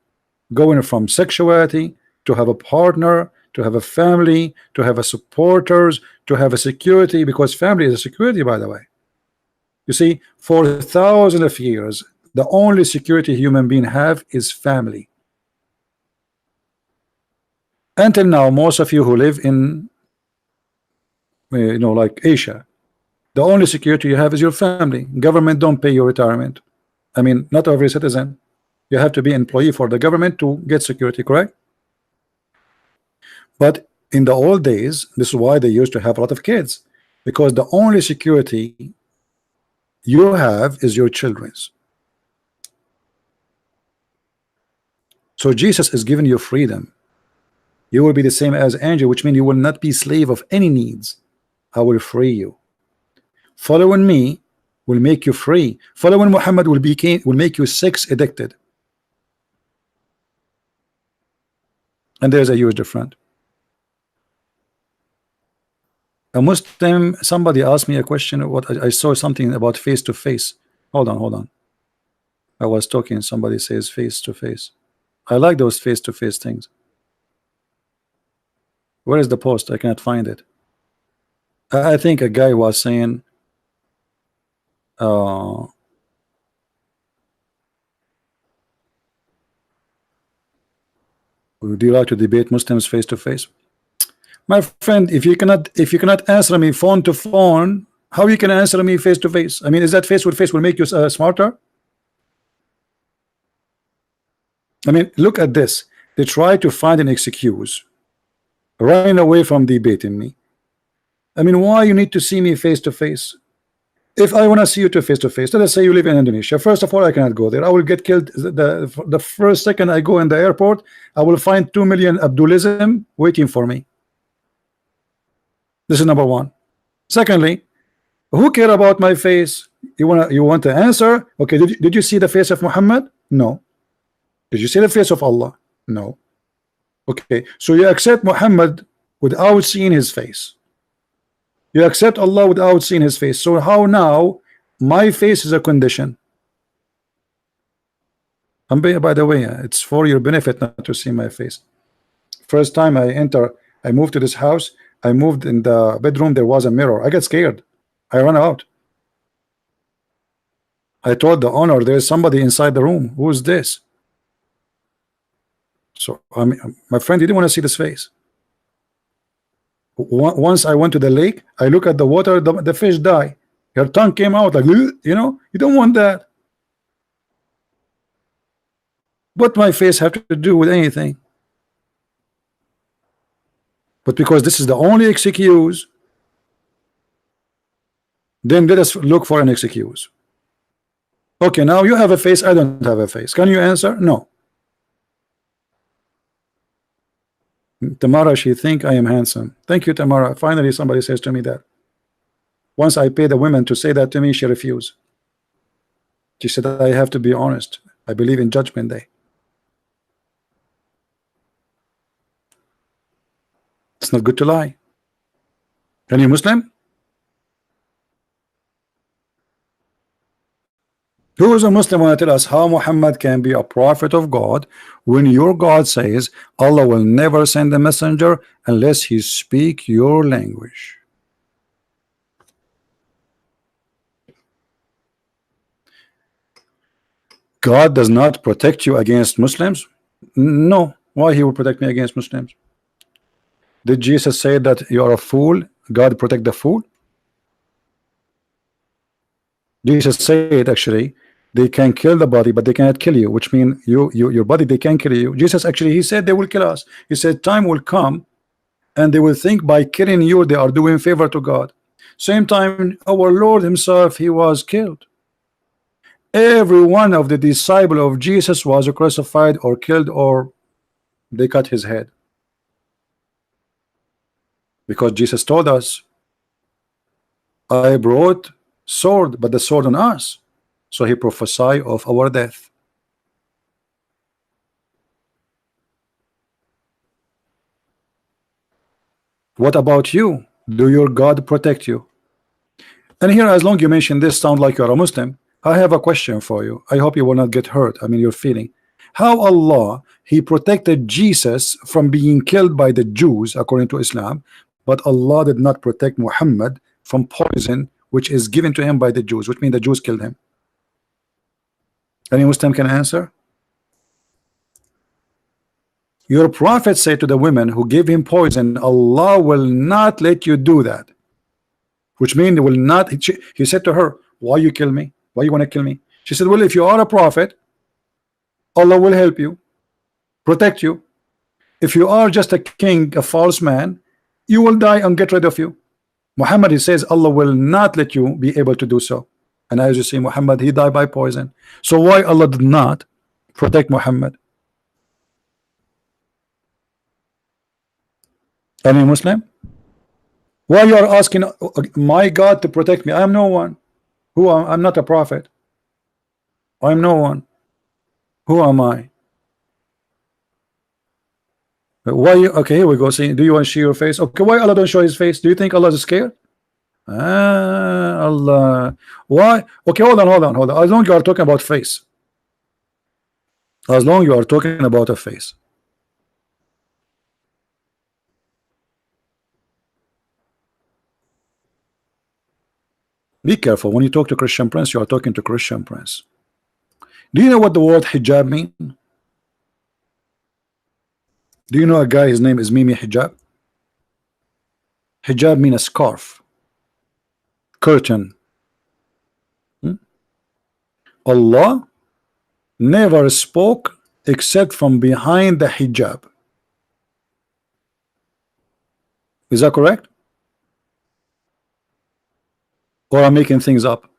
going from sexuality to have a partner, to have a family, to have a supporters, to have a security, because family is a security, by the way. You see, for thousands of years, the only security human being have is family. Until now, most of you who live in, like Asia, the only security you have is your family. Government don't pay your retirement. I mean, not every citizen. You have to be an employee for the government to get security, correct? But in the old days, this is why they used to have a lot of kids, because the only security you have is your children's. So Jesus is giving you freedom. You will be the same as angel, which means you will not be slave of any needs. I will free you. Following me will make you free. Following Muhammad will make you sex addicted. And there's a huge difference. A Muslim, somebody asked me a question. What I saw something about face to face. Hold on. I was talking. Somebody says face to face. I like those face to face things. Where is the post? I cannot find it. I think a guy was saying, do you like to debate Muslims face to face? My friend, if you cannot answer me phone to phone, how you can answer me face to face? I mean, is that face with face will make you smarter? I mean, look at this. They try to find an excuse, running away from debating me. I mean, why you need to see me face to face? If I want to see you to face, let us say you live in Indonesia. First of all, I cannot go there. I will get killed the first second I go in the airport. I will find 2 million Abdulism waiting for me. This is number one. Secondly, who care about my face? You want to answer? Okay, did you see the face of Muhammad? No. Did you see the face of Allah? No. Okay, so you accept Muhammad without seeing his face. You accept Allah without seeing his face. So how now my face is a condition? And by the way, it's for your benefit not to see my face. First time I moved to this house. I moved in the bedroom. There was a mirror. I got scared. I ran out. I told the owner, there's somebody inside the room. Who's this? So my friend didn't want to see this face. Once I went to the lake, I look at the water, the fish die. Her tongue came out like, you don't want that. What my face have to do with anything? But because this is the only excuse, then let us look for an excuse. Okay, now you have a face, I don't have a face. Can you answer? No. Tamara, she think I am handsome. Thank you, Tamara. Finally somebody says to me that. Once I paid the women to say that to me, she refused. She said I have to be honest. I believe in Judgment Day. It's not good to lie. Are you Muslim? Who is a Muslim want to tell us how Muhammad can be a prophet of God when your God says Allah will never send a messenger unless he speak your language? God does not protect you against Muslims? No. Why he will protect me against Muslims? Did Jesus say that you are a fool? God protect the fool? Jesus said actually they can kill the body but they cannot kill you, which means your body they can kill you. Jesus actually he said they will kill us. He said time will come and they will think by killing you they are doing favor to God. Same time, our Lord himself, he was killed. Every one of the disciple of Jesus was crucified or killed, or they cut his head, because Jesus told us, I brought sword, but the sword on us. So he prophesied of our death. What about you? Do your God protect you? And here, as long you mention this, sound like you're a Muslim, I have a question for you. I hope you will not get hurt. I mean, you're feeling how Allah, he protected Jesus from being killed by the Jews according to Islam, but Allah did not protect Muhammad from poison which is given to him by the Jews, which means the Jews killed him. Any Muslim can answer? Your prophet said to the women who gave him poison, Allah will not let you do that, which means they will not. He said to her, why you kill me? Why you want to kill me? She said, well, if you are a prophet, Allah will help you, protect you. If you are just a king, a false man, you will die and get rid of you. Muhammad, he says, Allah will not let you be able to do so. And as you see, Muhammad, he died by poison. So why Allah did not protect Muhammad? Any Muslim? Why you are asking my God to protect me? I am no one. Who am I? I'm not a prophet. I am no one. Who am I? Why you, okay, here we go. See, do you want to show your face? Okay, why Allah don't show his face? Do you think Allah is scared? Allah. Why? Okay, hold on. As long as you are talking about face. As long as you are talking about a face. Be careful when you talk to Christian Prince, you are talking to Christian Prince. Do you know what the word hijab means? Do you know a guy, his name is Mimi Hijab? Hijab means a scarf, curtain. Allah never spoke except from behind the hijab. Is that correct? Or I'm making things up?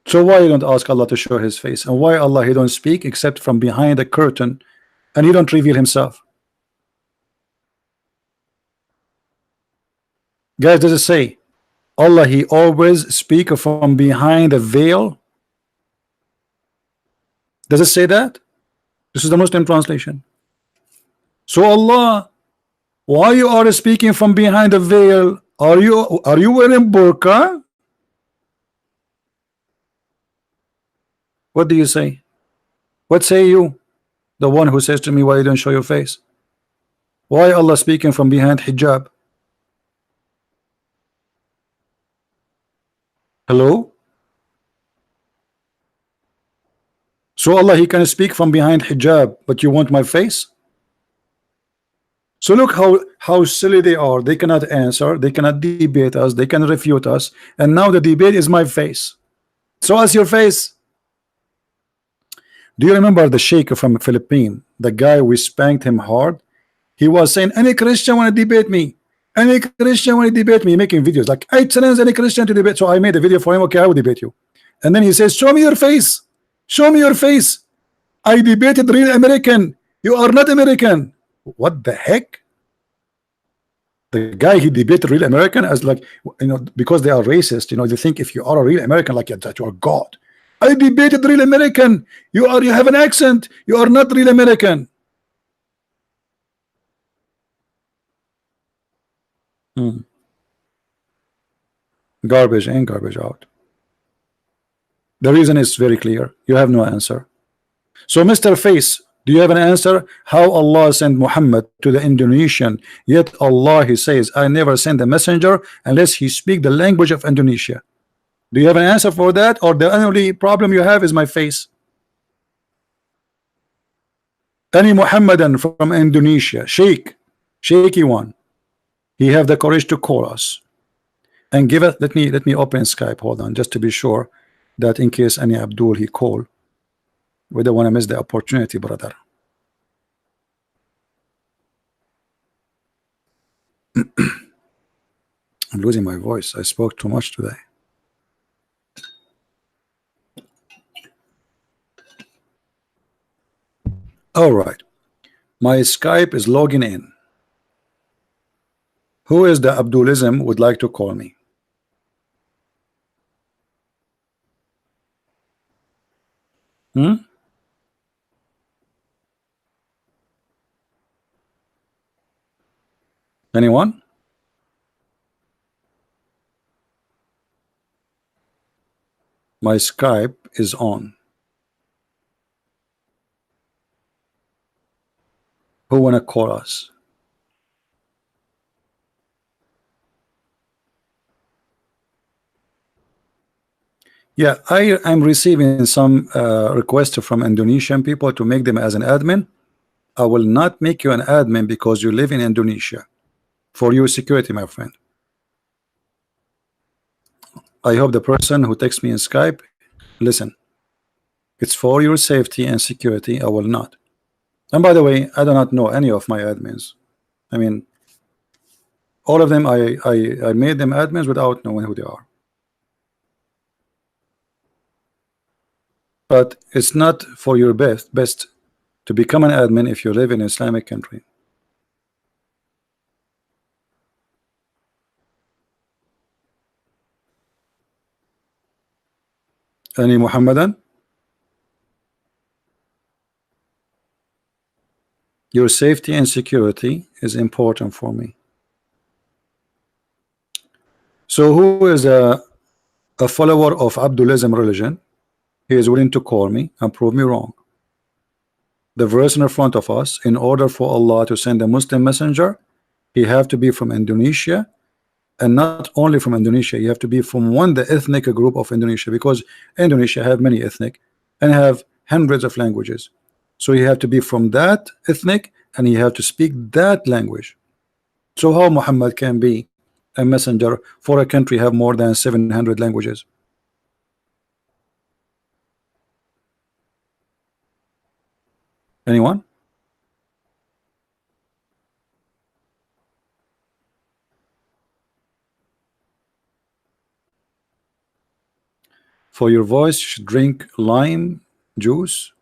So why you don't ask Allah to show his face? And why Allah, he don't speak except from behind the curtain, and he don't reveal himself? Guys, does it say Allah, he always speak from behind the veil? Does it say that? This is the Muslim translation. So Allah, why you are speaking from behind the veil? Are you wearing burqa? What do you say? What say you? The one who says to me, why you don't show your face? Why Allah speaking from behind hijab? Hello? So Allah, he can speak from behind hijab, but you want my face? So look how silly they are. They cannot answer, they cannot debate us, they can refute us, and now the debate is my face. So as your face. Do you remember the sheikh from Philippines, the guy we spanked him hard? He was saying, any Christian want to debate me, any Christian want to debate me, making videos like, I challenge any Christian to debate. So I made a video for him. Okay, I will debate you. And then he says, show me your face, show me your face. I debated real American, you are not American. What the heck? The guy, he debated real American as like, you know, because they are racist, you know, they think if you are a real American, like that you are God. I debated real American. You have an accent. You are not real American. Garbage in, garbage out. The reason is very clear. You have no answer. So Mr. Face, do you have an answer? How Allah sent Muhammad to the Indonesian, yet Allah, he says, I never send a messenger unless he speak the language of Indonesia. Do you have an answer for that, or the only problem you have is my face? Any Muhammadan from Indonesia, shaky one, he have the courage to call us and give it. Let me open Skype. Hold on, just to be sure that in case any Abdul he call, we don't want to miss the opportunity, brother. I'm losing my voice. I spoke too much today. All right. My Skype is logging in. Who is the Abdulism would like to call me? Anyone? My Skype is on. Who wanna call us? Yeah, I'm receiving some requests from Indonesian people to make them as an admin. I will not make you an admin because you live in Indonesia. For your security, my friend. I hope the person who texts me in Skype, listen, it's for your safety and security. I will not. And by the way, I do not know any of my admins. I mean, all of them, I made them admins without knowing who they are. But it's not for your best to become an admin if you live in an Islamic country. Any Muhammadan? Your safety and security is important for me. So who is a follower of Abdulism religion? He is willing to call me and prove me wrong. The verse in front of us, in order for Allah to send a Muslim messenger, he have to be from Indonesia, and not only from Indonesia, you have to be from the ethnic group of Indonesia, because Indonesia have many ethnic and have hundreds of languages. So you have to be from that ethnic and you have to speak that language. So how Muhammad can be a messenger for a country have more than 700 languages? Anyone? For your voice, you should drink lime juice.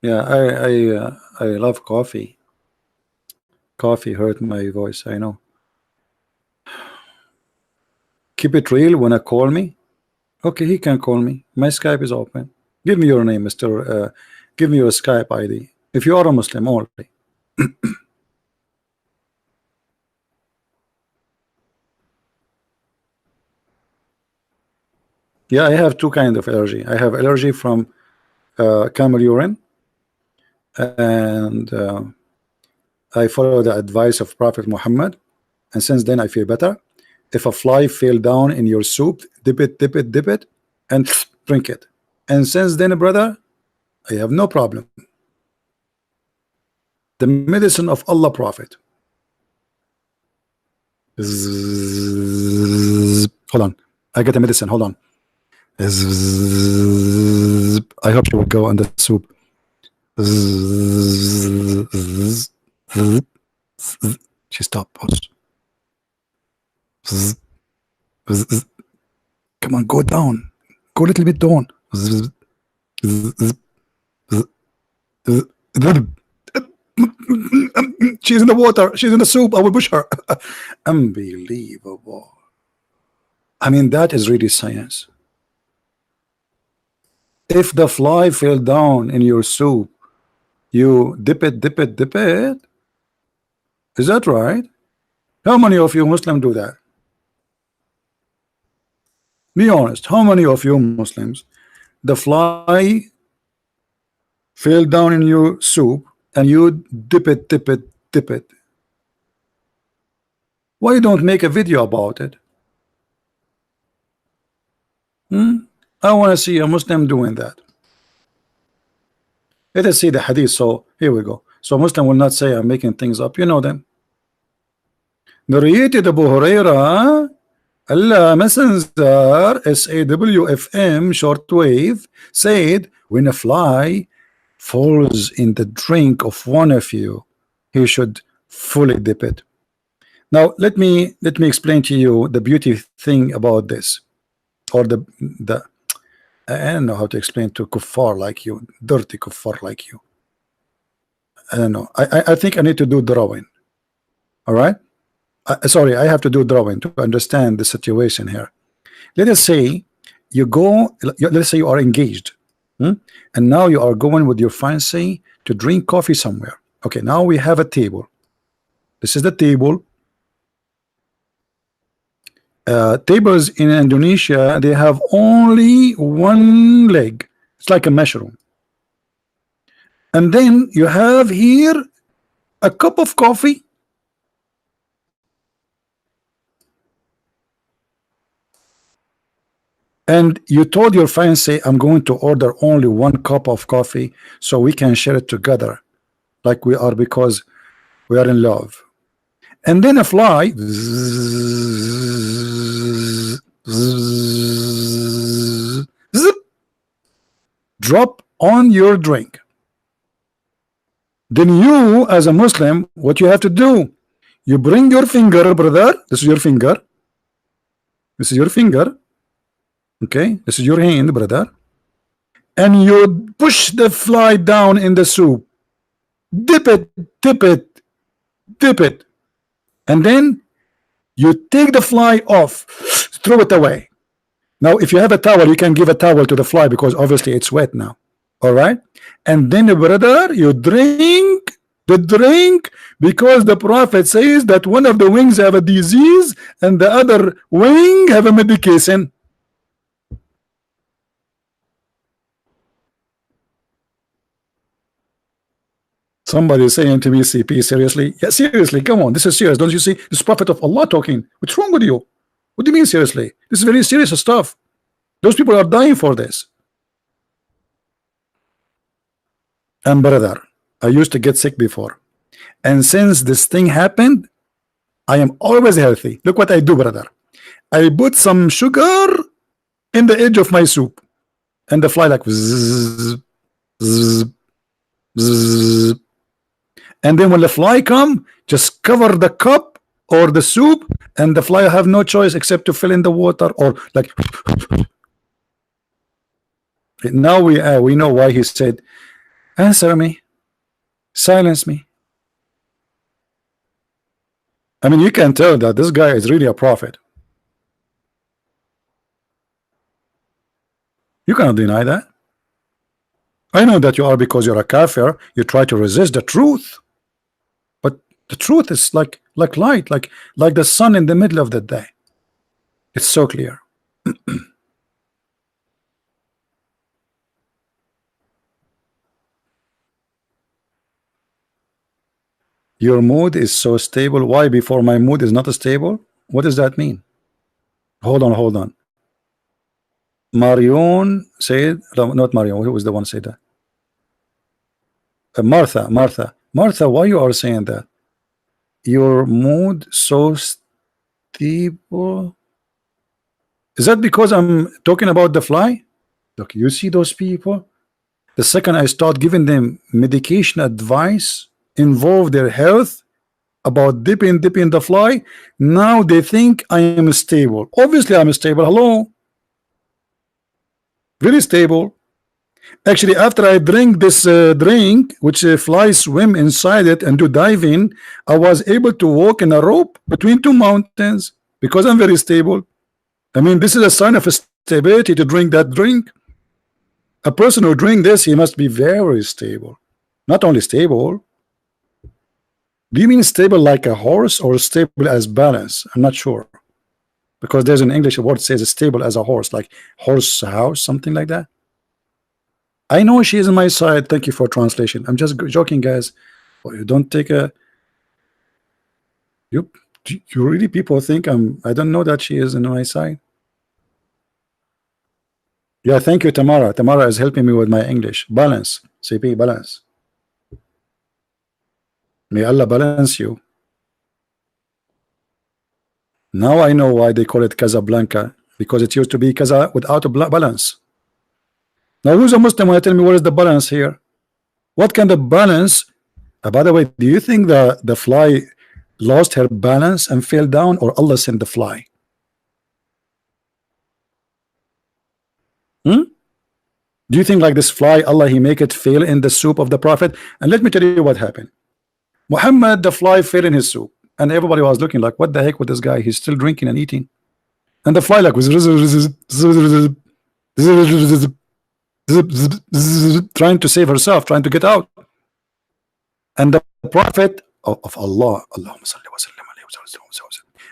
Yeah, I love coffee. Coffee hurt my voice, I know. Keep it real. Wanna call me? Okay, he can call me. My Skype is open. Give me your name, Mr. Give me your Skype ID. If you are a Muslim only. Yeah, I have two kinds of allergy. I have allergy from camel urine, and I follow the advice of Prophet Muhammad, and since then I feel better. If a fly fell down in your soup, dip it, and drink it. And since then, brother, I have no problem. The medicine of Allah Prophet. Hold on, I get a medicine. Hold on. I hope you will go on the soup. She stopped. Come on, go down. Go a little bit down. She's in the water. She's in the soup. I will push her. Unbelievable. I mean, that is really science. If the fly fell down in your soup, you dip it. Is that right? How many of you Muslims do that? Be honest. How many of you Muslims, the fly fell down in your soup and you dip it? Why don't make a video about it? I want to see a Muslim doing that. Let us see the hadith. So here we go. So Muslim will not say I'm making things up. You know them. Narrated Abu Huraira, Allah Messenger, SAWFM shortwave, said, when a fly falls in the drink of one of you, he should fully dip it. Now let me explain to you the beauty thing about this, or the I don't know how to explain to kuffar like you, dirty kuffar like you. I don't know. I think I need to do drawing. All right. Sorry, I have to do drawing to understand the situation here. Let us say you go. Let's say you are engaged, and now you are going with your fiancé to drink coffee somewhere. Okay. Now we have a table. This is the table. Tables in Indonesia, they have only one leg. It's like a mushroom. And then you have here a cup of coffee, and you told your fiancé, I'm going to order only one cup of coffee so we can share it together like we are, because we are in love. And then a fly zip, drop on your drink. Then you, as a Muslim, what you have to do, you bring your finger, brother. This is your finger. This is your finger. Okay, this is your hand, brother. And you push the fly down in the soup. Dip it, dip it, dip it. And then you take the fly off, throw it away. Now, if you have a towel, you can give a towel to the fly because obviously it's wet now. All right. And then, brother, you drink the drink because the Prophet says that one of the wings have a disease and the other wing have a medication. Somebody is saying to me, CP, seriously? Yeah, seriously, come on, this is serious. Don't you see? This Prophet of Allah talking. What's wrong with you? What do you mean seriously? This is very serious stuff. Those people are dying for this. And brother, I used to get sick before. And since this thing happened, I am always healthy. Look what I do, brother. I put some sugar in the edge of my soup. And the fly like zzz, zzz, zzz. And then when the fly come, just cover the cup or the soup, and the fly have no choice except to fill in the water or like. Now we know why he said, answer me, silence me. I mean, you can tell that this guy is really a prophet. You cannot deny that. I know that you are, because you're a kafir. You try to resist the truth. The truth is like light, like the sun in the middle of the day. It's so clear. Your mood is so stable. Why before my mood is not stable? What does that mean? Hold on. Marion said, not Marion, who was the one who said that? Martha, why you are saying that? Your mood so stable? Is that because I'm talking about the fly? Look, you see those people, the second I start giving them medication advice, involve their health about dipping the fly, now they think I am stable. Obviously I'm stable. Hello, very stable. Actually, after I drink this drink, which flies swim inside it and do diving, I was able to walk in a rope between two mountains because I'm very stable. I mean, this is a sign of stability to drink that drink. A person who drink this, he must be very stable. Not only stable. Do you mean stable like a horse or stable as balance? I'm not sure. Because there's an English word says stable as a horse, like horse house, something like that. I know she is on my side. Thank you for translation. I'm just joking, guys. Well, you don't take a. You really people think I don't know that she is on my side. Yeah, thank you, Tamara. Tamara is helping me with my English. Balance, CP, balance. May Allah balance you. Now I know why they call it Casablanca, because it used to be Casa without a balance. Now who's a Muslim when I tell me what is the balance here? What kind of balance? By the way, do you think the fly lost her balance and fell down, or Allah sent the fly? Hmm? Do you think like this fly, Allah he make it fail in the soup of the Prophet? And let me tell you what happened. Muhammad, the fly fell in his soup, and everybody was looking like, what the heck with this guy? He's still drinking and eating. And the fly like was trying to save herself, trying to get out. And the Prophet of Allah,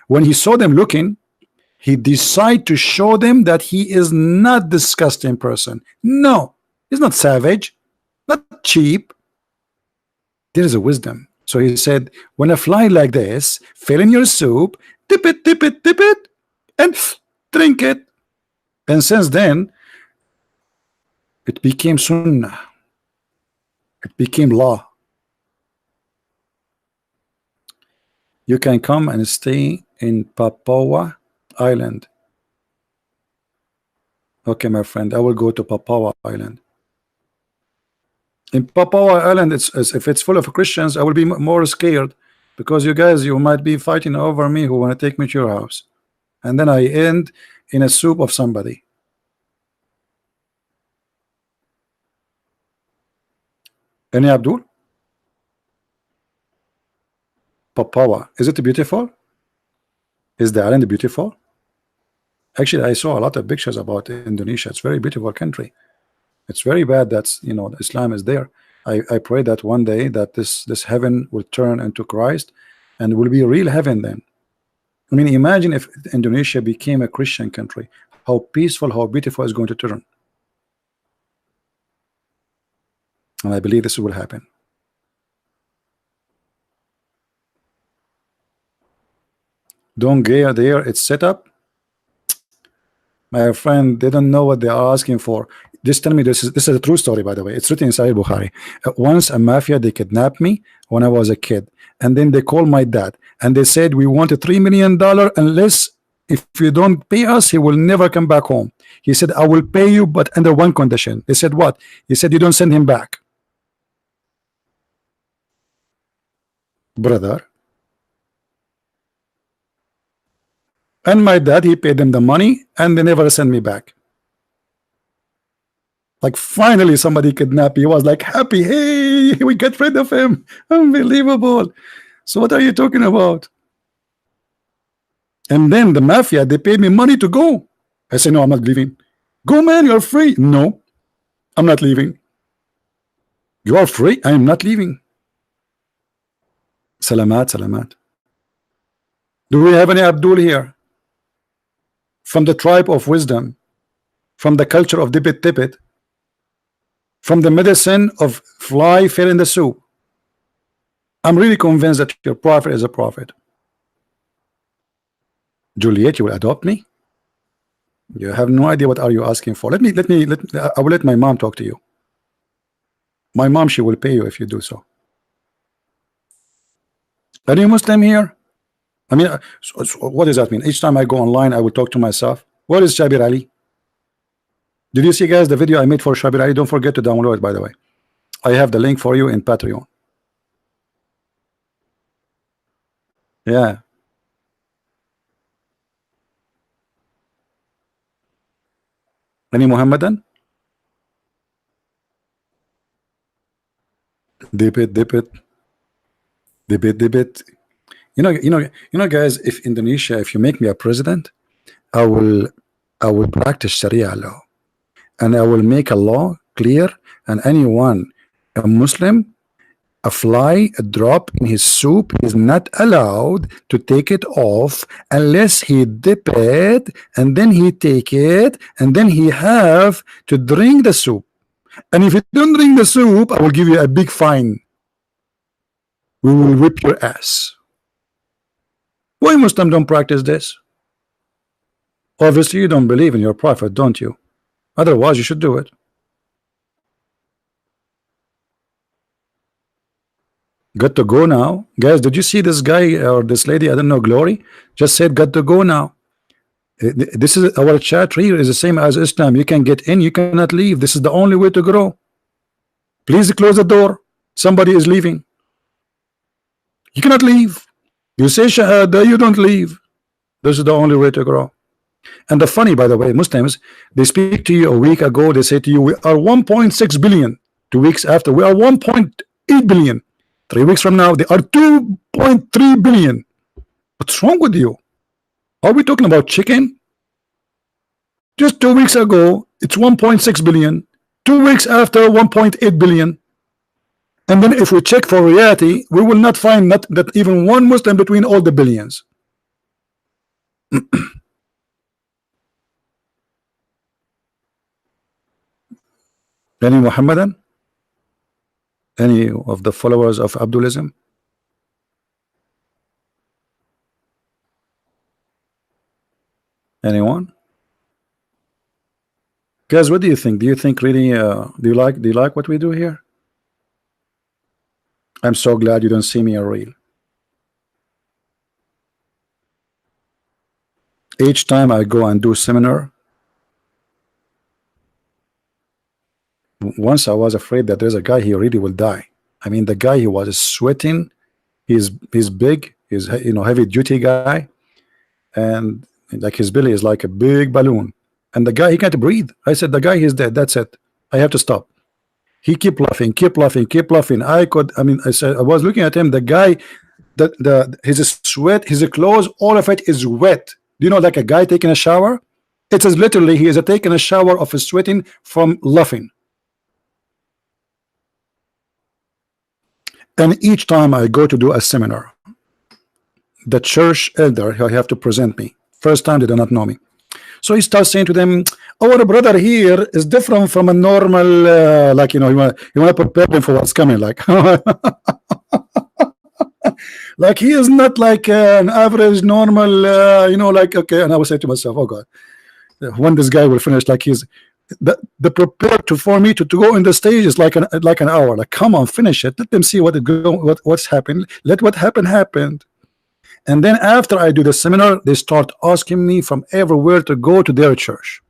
when he saw them looking, he decided to show them that he is not disgusting person. No, he's not savage, not cheap. There is a wisdom. So he said, when a fly like this fell in your soup, dip it, dip it, dip it, and drink it. And since then, it became sunnah. It became law. You can come and stay in Papua Island. Okay, my friend, I will go to Papua Island. In Papua Island, if it's full of Christians, I will be more scared, because you guys, you might be fighting over me who want to take me to your house, and then I end in a soup of somebody. Any Abdul? Papua, is it beautiful? Is the island beautiful? Actually, I saw a lot of pictures about Indonesia. It's a very beautiful country. It's very bad that Islam is there. I pray that one day that this heaven will turn into Christ, and will be a real heaven then. I mean, imagine if Indonesia became a Christian country, how peaceful, how beautiful it's going to turn. And I believe this will happen. Don't get there, it's set up. My friend, they don't know what they are asking for. Just tell me, this is a true story, by the way. It's written in Sahih Bukhari. Once a mafia, they kidnapped me when I was a kid, and then they called my dad and they said, we want a $3 million, unless if you don't pay us, he will never come back home. He said, I will pay you, but under one condition. They said, what? He said, you don't send him back. Brother. And my dad, he paid them the money, and they never sent me back. Like, finally somebody kidnapped me. He was like happy, hey, we get rid of him. Unbelievable. So what are you talking about? And then the mafia, they paid me money to go. I said, no, I'm not leaving. Go, man, you're free. No, I'm not leaving. You are free, I am not leaving. Salamat, salamat. Do we have any Abdul here? From the tribe of wisdom, from the culture of dip it, from the medicine of fly fell in the soup. I'm really convinced that your prophet is a prophet. Juliet, you will adopt me? You have no idea what are you asking for. I will let my mom talk to you. My mom, she will pay you if you do so. Are you Muslim here? I mean, so what does that mean? Each time I go online, I will talk to myself. What is Shabir Ali? Did you see, guys, the video I made for Shabir Ali? Don't forget to download it, by the way. I have the link for you in Patreon. Yeah. Any Muhammadan? Dip it, dip it. Dip it, dip it. You know, guys, if Indonesia, if you make me a president, I will practice Sharia law, and I will make a law clear, and anyone, a Muslim, a fly, a drop in his soup is not allowed to take it off unless he dip it, and then he take it, and then he have to drink the soup. And if you don't drink the soup, I will give you a big fine. We will whip your ass. Why Muslims don't practice this? Obviously you don't believe in your prophet, don't you? Otherwise you should do it. Got to go now. Guys, did you see this guy or this lady, I don't know, Glory, just said got to go now. This is our chat here is the same as Islam. You can get in, you cannot leave. This is the only way to grow. Please close the door. Somebody is leaving. You cannot leave. You say shahada, you don't leave. This is the only way to grow. And the funny, by the way, Muslims, they speak to you a week ago, they say to you, we are 1.6 billion. 2 weeks after, we are 1.8 billion. 3 weeks from now, they are 2.3 billion. What's wrong with you? Are we talking about chicken? Just 2 weeks ago, it's 1.6 billion. 2 weeks after, 1.8 billion. And then if we check for reality, we will not find that even one Muslim between all the billions. Any Muhammadan? Any of the followers of Abdulism? Anyone? Guys, what do you think? Do you think really do you like what we do here? I'm so glad you don't see me a real. Each time I go and do seminar, once I was afraid that there's a guy, he really will die. I mean, the guy, he was sweating. He's big. He's, you know, heavy duty guy, and like his belly is like a big balloon. And the guy, he can't breathe. I said, the guy, he's dead. That's it. I have to stop. He keep laughing, keep laughing, keep laughing. I mean, I said, I was looking at him. The guy, his sweat, his clothes, all of it is wet. Do you know, like a guy taking a shower? It is literally, he is taking a shower of his sweating from laughing. And each time I go to do a seminar, the church elder, I have to present me. First time they do not know me. So he starts saying to them, our brother here is different from a normal, like, you know, you want to prepare them for what's coming. Like, like he is not like an average, normal, you know, like, okay. And I was saying to myself, oh God, when this guy will finish, like he's, the prepared to for me to go in the stage is like an hour. Like, come on, finish it. Let them see what's happened. Let what happened happened. And then after I do the seminar, they start asking me from everywhere to go to their church.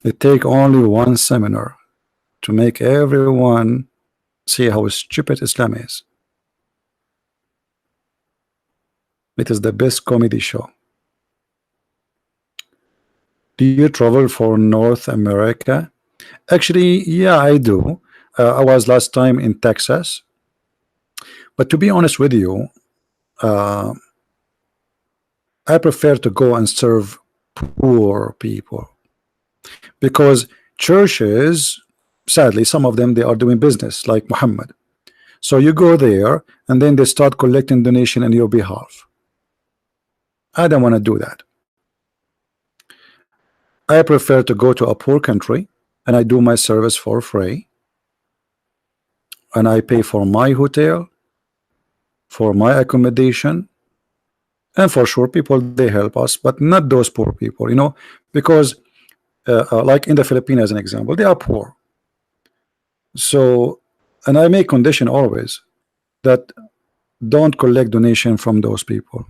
It take only one seminar to make everyone see how stupid Islam is. It is the best comedy show. Do you travel for North America? Actually, yeah, I do. I was last time in Texas. But to be honest with you, I prefer to go and serve poor people, because churches, sadly, some of them, they are doing business like Muhammad. So you go there and then they start collecting donation on your behalf. I don't want to do that. I prefer to go to a poor country and I do my service for free, and I pay for my hotel, for my accommodation, and for sure people, they help us, but not those poor people, you know, because like in the Philippines as an example, they are poor. So, and I make condition always that don't collect donation from those people.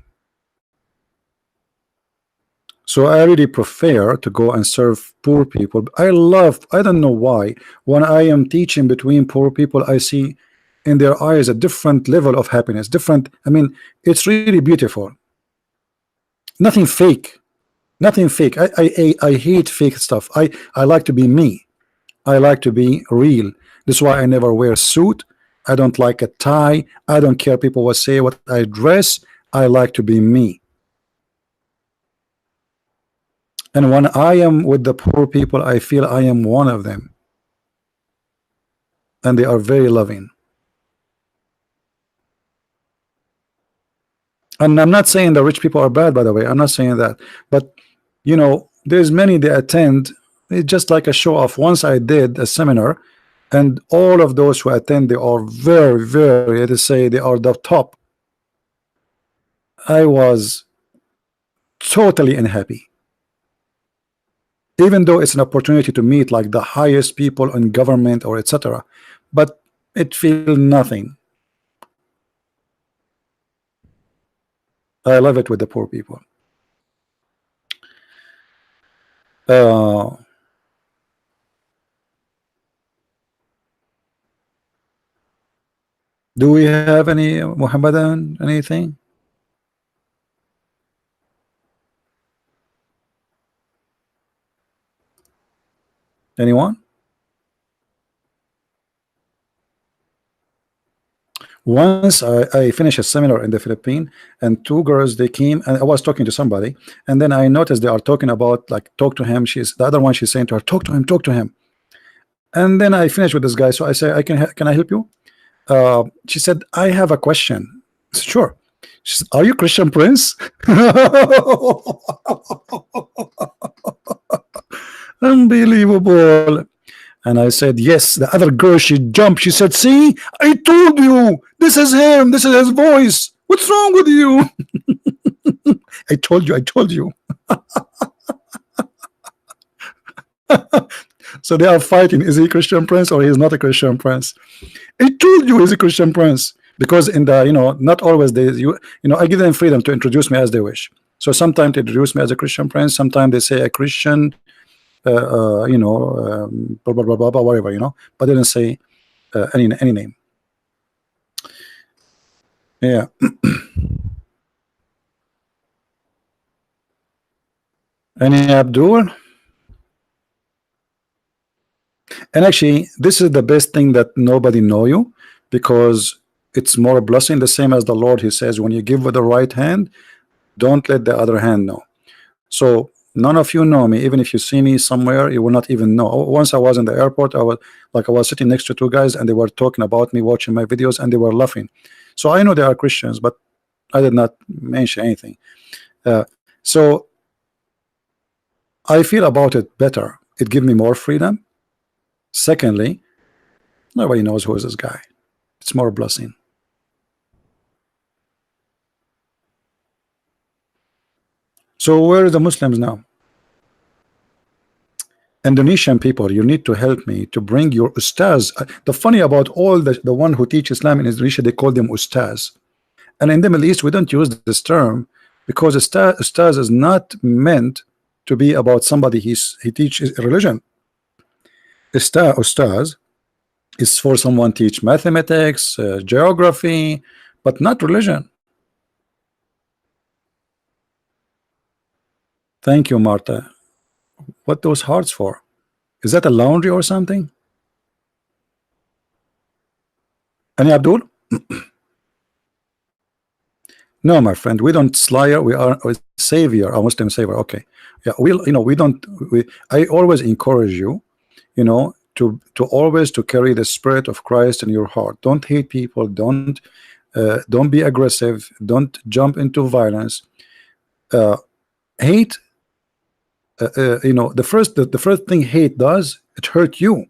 So I really prefer to go and serve poor people. I don't know why, when I am teaching between poor people, I see in their eyes a different level of happiness, different. I mean, it's really beautiful. Nothing fake. Nothing fake. I hate fake stuff. I like to be me. I like to be real. That's why I never wear a suit. I don't like a tie. I don't care people will say what I dress. I like to be me. And when I am with the poor people, I feel I am one of them. And they are very loving. And I'm not saying the rich people are bad, by the way. I'm not saying that. But, you know, there's many they attend. It's just like a show off. Once I did a seminar, and all of those who attend, they are very, very, to say they are the top. I was totally unhappy. Even though it's an opportunity to meet like the highest people in government or etc., but it feels nothing. I love it with the poor people. Do we have any Muhammadan anything? Anyone? Once I finished a seminar in the Philippines, and two girls they came, and I was talking to somebody, and then I noticed they are talking about like talk to him. She's the other one. She's saying to her, talk to him. And then I finished with this guy. So I say, can I help you? She said, I have a question. I said, sure. She said, are you Christian Prince? Unbelievable. And I said, yes. The other girl, she jumped. She said, see, I told you, this is him. This is his voice. What's wrong with you? I told you. So they are fighting. Is he Christian Prince or he's not a Christian Prince? I told you he's a Christian Prince. Because in the, not always they, I give them freedom to introduce me as they wish. So sometimes they introduce me as a Christian Prince. Sometimes they say a Christian, blah, blah, blah, blah, blah, whatever, but they didn't say any name. Yeah. Any Abdul? And actually, this is the best thing that nobody know you, because it's more a blessing. The same as the Lord, he says, when you give with the right hand, don't let the other hand know. So none of you know me. Even if you see me somewhere, you will not even know. Once I was in the airport, I was sitting next to two guys, and they were talking about me, watching my videos, and they were laughing. So I know they are Christians, but I did not mention anything. So I feel about it better. It gives me more freedom. Secondly, nobody knows who is this guy. It's more a blessing. So where are the Muslims now? Indonesian people, you need to help me to bring your ustaz. The funny about all the one who teach Islam in Indonesia, they call them ustaz. And in the Middle East, we don't use this term because ustaz is not meant to be about somebody he teaches religion. Ustaz is for someone teach mathematics, geography, but not religion. Thank you, Marta. What those hearts for? Is that a laundry or something? Any Abdul? No, my friend, we don't slayer. We are a savior, a Muslim savior. Okay, yeah, we don't. I always encourage you, to always to carry the spirit of Christ in your heart. Don't hate people. Don't be aggressive. Don't jump into violence. Hate. The first thing hate does, it hurt you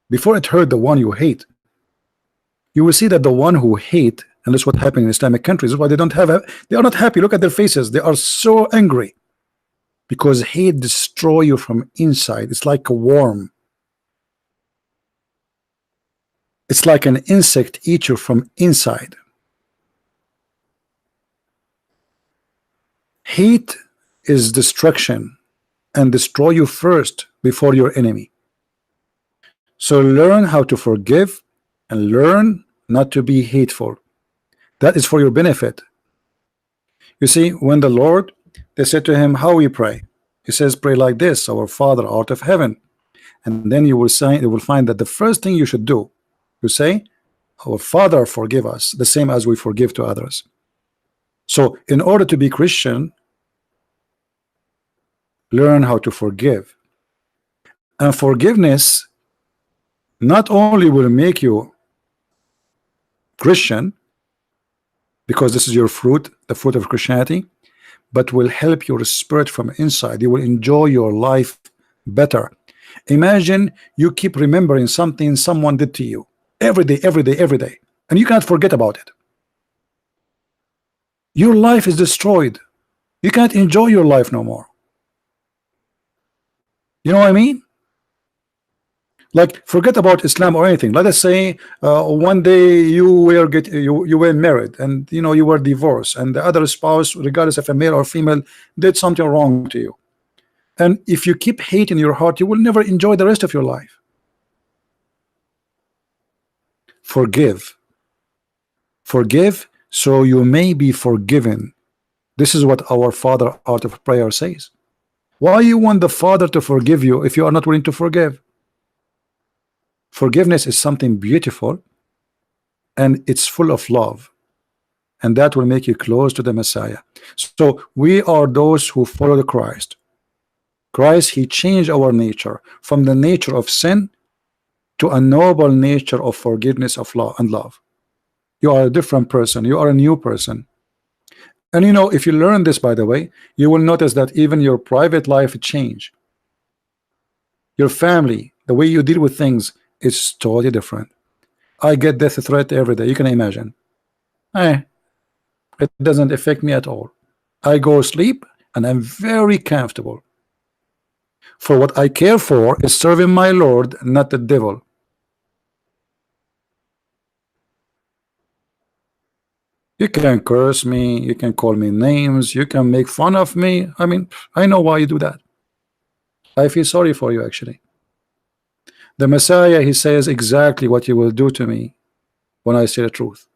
before it hurt the one you hate. You will see that the one who hate, and that's what happened in Islamic countries, is why they are not happy. Look at their faces. They are so angry because hate destroy you from inside. It's like a worm. It's like an insect eat you from inside. Hate is destruction and destroy you first before your enemy. So learn how to forgive and learn not to be hateful. That is for your benefit. You see, when the Lord, they said to him, how we pray? He says, pray like this: our Father art of heaven. And then you will find that the first thing you should do, you say, our Father forgive us, the same as we forgive to others. So in order to be Christian, learn how to forgive. And forgiveness not only will make you Christian, because this is your fruit, the fruit of Christianity, but will help your spirit from inside. You will enjoy your life better. Imagine you keep remembering something someone did to you every day, and you can't forget about it. Your life is destroyed. You can't enjoy your life no more. You know what I mean? Like, forget about Islam or anything. Let us say one day you were married, and you were divorced, and the other spouse, regardless of a male or female, did something wrong to you. And if you keep hate in your heart, you will never enjoy the rest of your life. Forgive. Forgive so you may be forgiven. This is what our Father Art of Prayer says. Why you want the Father to forgive you if you are not willing to forgive? Forgiveness is something beautiful, and it's full of love, and that will make you close to the Messiah. So we are those who follow the Christ. Christ, he changed our nature from the nature of sin to a noble nature of forgiveness, of law and love. You are a different person. You are a new person. And you know, if you learn this, by the way, you will notice that even your private life change. Your family, the way you deal with things is totally different. I get death threat every day. You can imagine. It doesn't affect me at all. I go sleep and I'm very comfortable. For what I care for is serving my Lord, not the devil. You can curse me, you can call me names, you can make fun of me. I mean, I know why you do that. I feel sorry for you, actually. The Messiah, he says exactly what you will do to me when I say the truth.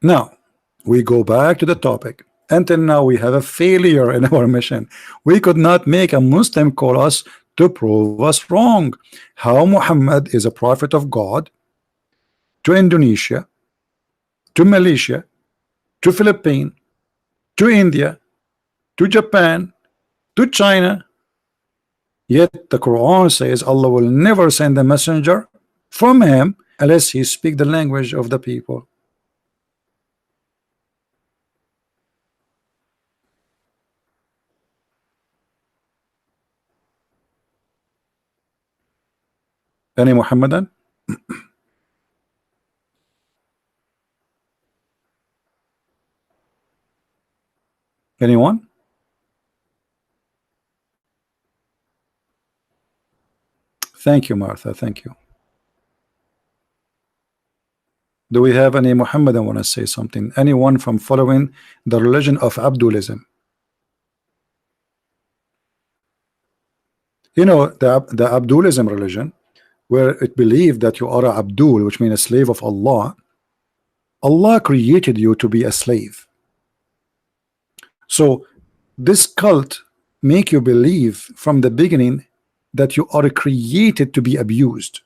Now, we go back to the topic. Until now, we have a failure in our mission. We could not make a Muslim call us to prove us wrong. How Muhammad is a prophet of God to Indonesia, to Malaysia, to Philippines, to India, to Japan, to China. Yet the Quran says Allah will never send a messenger from him unless he speak the language of the people. Any Muhammadan? Anyone? Thank you, Martha. Thank you. Do we have any Muhammadan want to say something? Anyone from following the religion of Abdulism? You know, the Abdulism religion, where it believed that you are a Abdul, which means a slave of Allah. Allah created you to be a slave. So this cult make you believe from the beginning that you are created to be abused.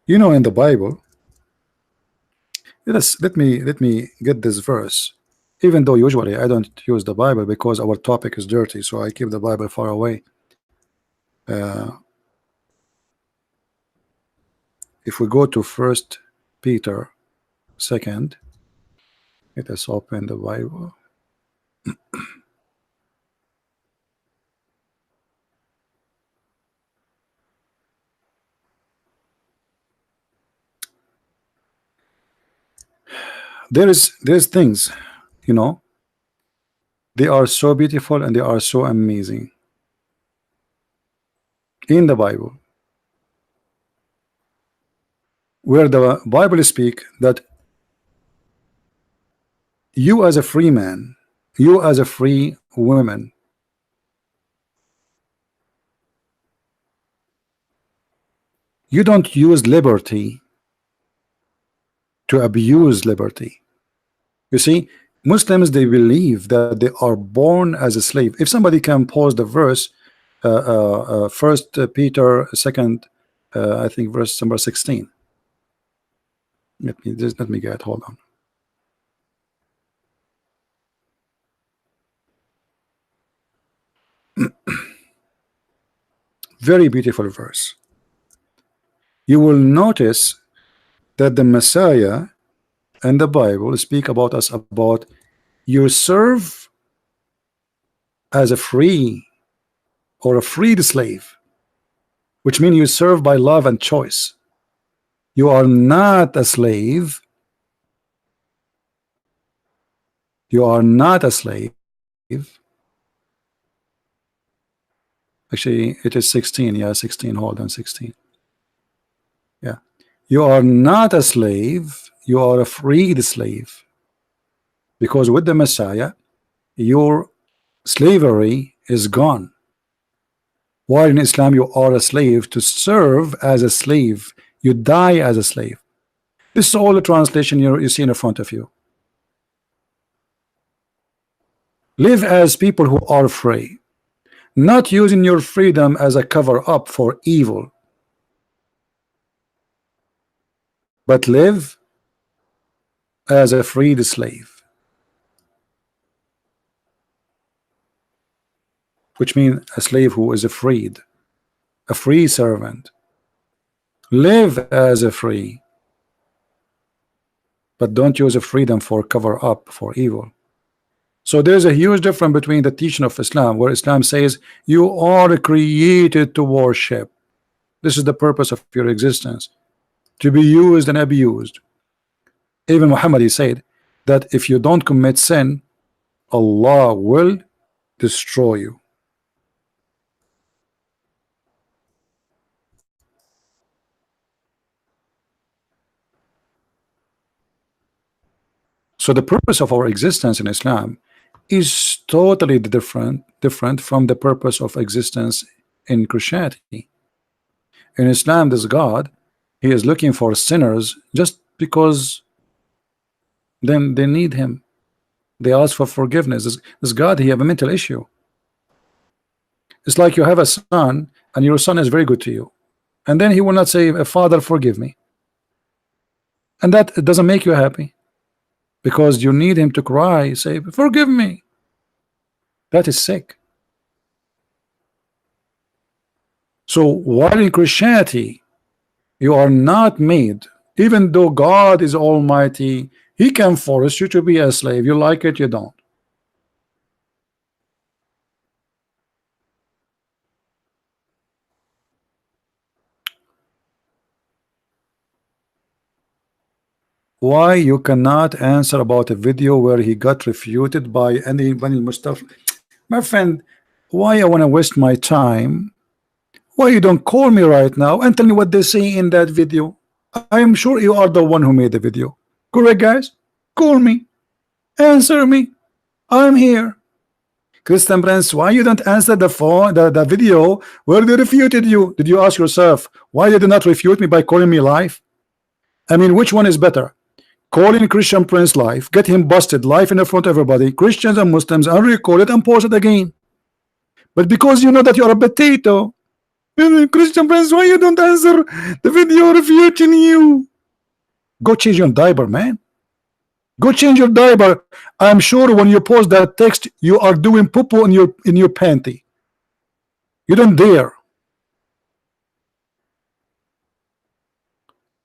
You know, in the Bible, let me get this verse. Even though usually I don't use the Bible because our topic is dirty, so I keep the Bible far away. If we go to 1 Peter 2, let us open the Bible. There's things, you know, they are so beautiful and they are so amazing in the Bible, where the Bible speak that you as a free man, you as a free woman, you don't use liberty to abuse liberty. You see, Muslims, they believe that they are born as a slave. If somebody can pause the verse, 1 Peter 2, I think verse number 16. Let me get, hold on. Very beautiful verse. You will notice that the Messiah and the Bible speak about us about you serve as a free or a freed slave, which means you serve by love and choice. You are not a slave. You are not a slave. Actually, it is 16. Yeah, 16. Hold on, 16. Yeah. You are not a slave, you are a freed slave. Because with the Messiah, your slavery is gone. While in Islam, you are a slave to serve as a slave. You die as a slave. This is all the translation you see in front of you. Live as people who are free, not using your freedom as a cover up for evil, but live as a freed slave, which means a slave who is freed, a free servant. Live as a free, but don't use a freedom for cover up for evil. So there's a huge difference between the teaching of Islam, where Islam says you are created to worship. This is the purpose of your existence, to be used and abused. Even Muhammad, he said that if you don't commit sin, Allah will destroy you. So the purpose of our existence in Islam is totally different from the purpose of existence in Christianity. In Islam, this God, he is looking for sinners just because then they need him. They ask for forgiveness. This God, he have a mental issue. It's like you have a son and your son is very good to you, and then he will not say, Father, forgive me. And that it doesn't make you happy, because you need him to cry, say, forgive me. That is sick. So while in Christianity, you are not made, even though God is almighty, he can force you to be a slave. You like it, you don't. Why you cannot answer about a video where he got refuted by anybody? Mustafa, my friend, why I want to waste my time? Why you don't call me right now and tell me what they say in that video? I am sure you are the one who made the video. Correct, guys? Call me. Answer me. I'm here. Christian Prince, why you don't answer the phone, the video where they refuted you? Did you ask yourself, why did you not refute me by calling me live? I mean, which one is better? Calling Christian Prince live, get him busted live in the front of everybody, Christians and Muslims, and record it and post it again. But because you know that you're a potato, Christian Prince, why you don't answer the video refuting you? Go change your diaper, man. Go change your diaper. I'm sure when you post that text, you are doing poo-poo in your panty. You don't dare.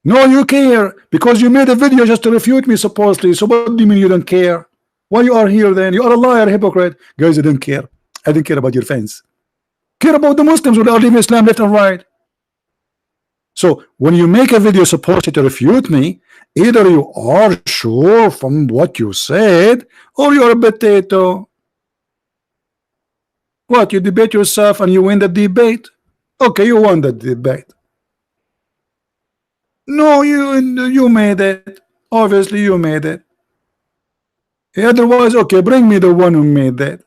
No, you care, because you made a video just to refute me supposedly. So what do you mean you don't care? Why you are here then? You are a liar, hypocrite. Guys, I don't care. I don't care about your fans. Care about the Muslims who are leaving Islam left and right. So when you make a video supposed to refute me, either you are sure from what you said, or you're a potato. What, you debate yourself and you win the debate? Okay, you won the debate. No, you made it. Obviously you made it. Otherwise, okay, bring me the one who made that.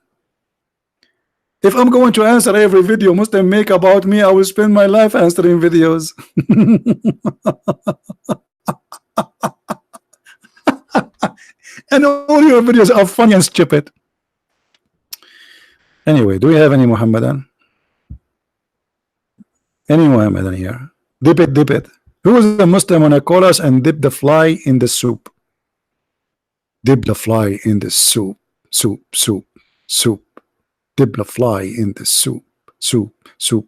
If I'm going to answer every video Muslim make about me, I will spend my life answering videos. And all your videos are funny and stupid. Anyway, do we have any Muhammadan? Any Muhammadan here? Dip it, dip it. Who is the Muslim wanna call us and dip the fly in the soup? Dip the fly in the soup. Soup, soup, soup. Dip the fly in the soup. Soup, soup.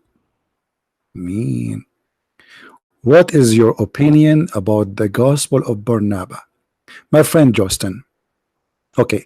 Mean. What is your opinion about the Gospel of Barnabas? My friend Justin. Okay.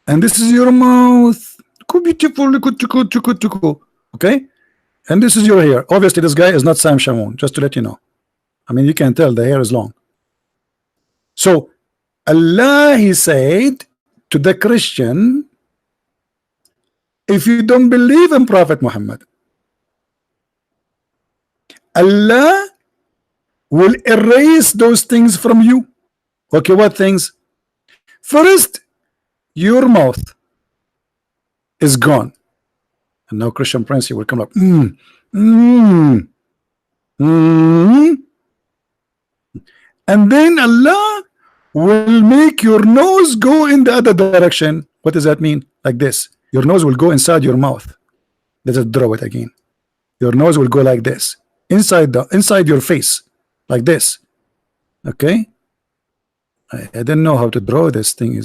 and this is your mouth. Okay, and this is your hair. Obviously, this guy is not Sam Shamoun, just to let you know. I mean, you can tell the hair is long. So Allah, he said to the Christian, if you don't believe in Prophet Muhammad, Allah will erase those things from you. Okay, what things? First, your mouth is gone. And now Christian Prince, he will come up. And then Allah will make your nose go in the other direction. What does that mean? Like this. Your nose will go inside your mouth. Let's just draw it again. Your nose will go like this. Inside your face. Like this. Okay? I didn't know how to draw this thing.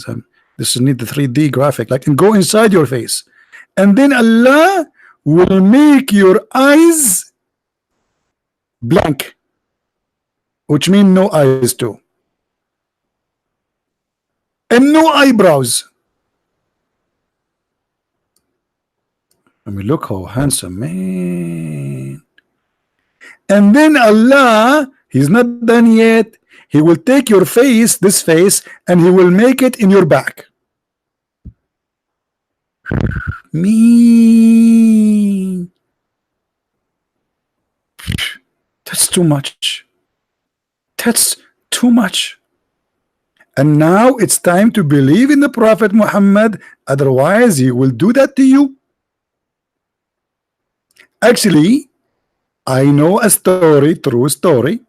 This need the 3D graphic. Like, and go inside your face. And then Allah will make your eyes blank, which means no eyes too, and no eyebrows. I mean, look how handsome, man. And then Allah, he's not done yet. He will take your face, this face, and he will make it in your back. Me, that's too much. That's too much. And now it's time to believe in the Prophet Muhammad, otherwise he will do that to you. Actually, I know a story, true story,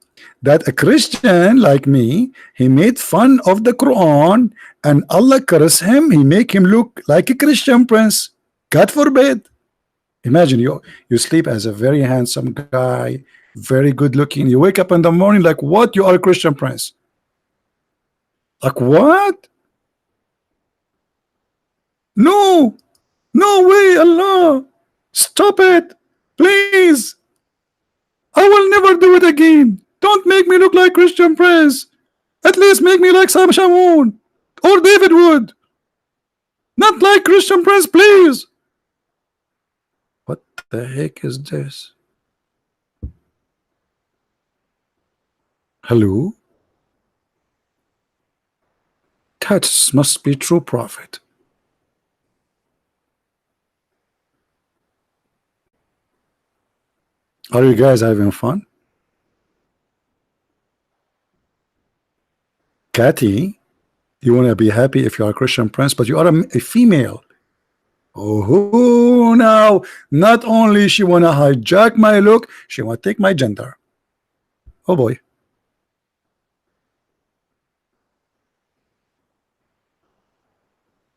that a Christian like me, he made fun of the Quran, and Allah cursed him. He make him look like a Christian prince. God forbid. Imagine you sleep as a very handsome guy, very good looking. You wake up in the morning like, what? You are a Christian prince. Like what? No, no way, Allah. Stop it, please. I will never do it again. Don't make me look like Christian prince. At least make me like Sam Shamoun or David Wood. Not like Christian prince, please. What the heck is this? Hello? That must be true prophet. Are you guys having fun? Cathy, you want to be happy if you are a Christian prince, but you are a female. Oh, now not only she want to hijack my look, she want to take my gender. Oh boy.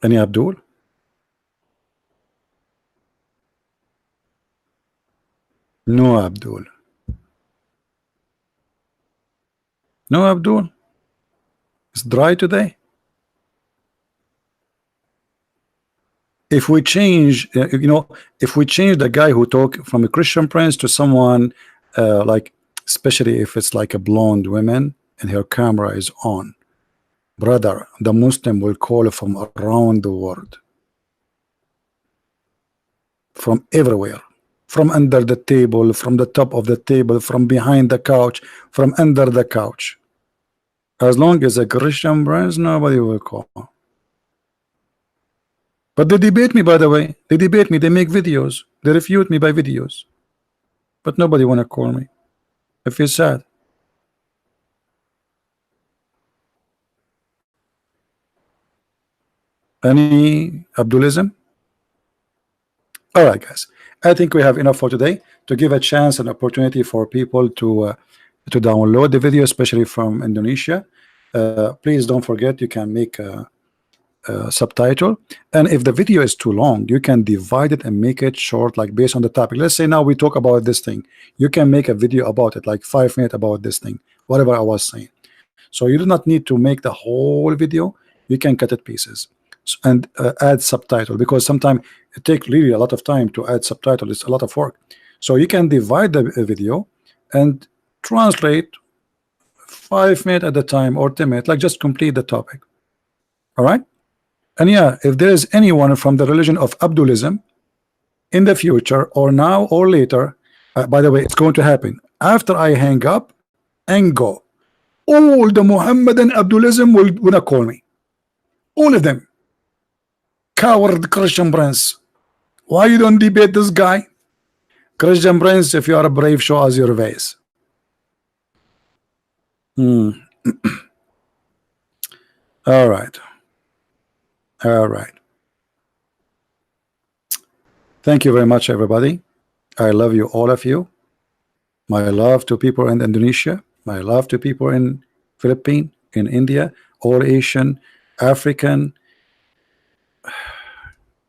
Any Abdul? No Abdul. No Abdul. It's dry today. If we change, if we change the guy who talk from a Christian prince to someone like, especially if it's like a blonde woman and her camera is on, brother, the Muslim will call from around the world, from everywhere, from under the table, from the top of the table, from behind the couch, from under the couch. As long as a Christian prince, nobody will call. But they debate me, by the way. They debate me. They make videos. They refute me by videos. But nobody want to call me. I feel sad. Any Abdulism? All right, guys. I think we have enough for today to give a chance and opportunity for people to download the video, especially from Indonesia. Please don't forget you can make a subtitle, and if the video is too long, you can divide it and make it short, like based on the topic. Let's say now we talk about this thing, you can make a video about it, like 5 minutes about this thing, whatever I was saying. So you do not need to make the whole video. You can cut it pieces and add subtitle, because sometimes it takes really a lot of time to add subtitle. It's a lot of work. So you can divide the video and translate 5 minutes at a time or 10 minutes, like just complete the topic. All right. And yeah, if there is anyone from the religion of Abdulism in the future or now or later, by the way, it's going to happen after I hang up and go. All the Muhammadan Abdulism will wanna call me. All of them. Coward Christian Prince. Why you don't debate this guy? Christian Prince, if you are brave, show us your face. All right. All right. Thank you very much, everybody. I love you, all of you. My love to people in Indonesia. My love to people in Philippines, in India, all Asian, African,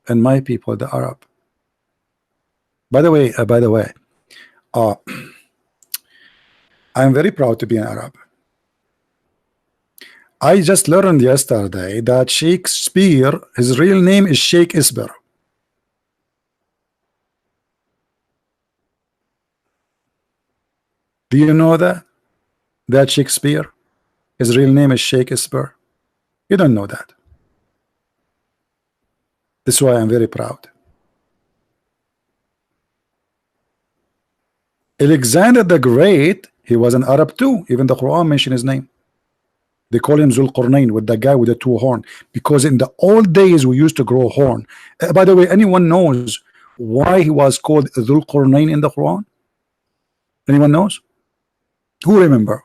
and my people, the Arab. By the way, I'm very proud to be an Arab. I just learned yesterday that Shakespeare, his real name is Sheikh Isber. Do you know that? That Shakespeare, his real name is Sheikh Isber. You don't know that. This is why I'm very proud. Alexander the Great, he was an Arab too. Even the Quran mentioned his name. They call him Zulqarnain, with the guy with the two horn, because in the old days we used to grow horn. By the way, anyone knows why he was called Zulqarnain in the Quran? Anyone knows? Who remember?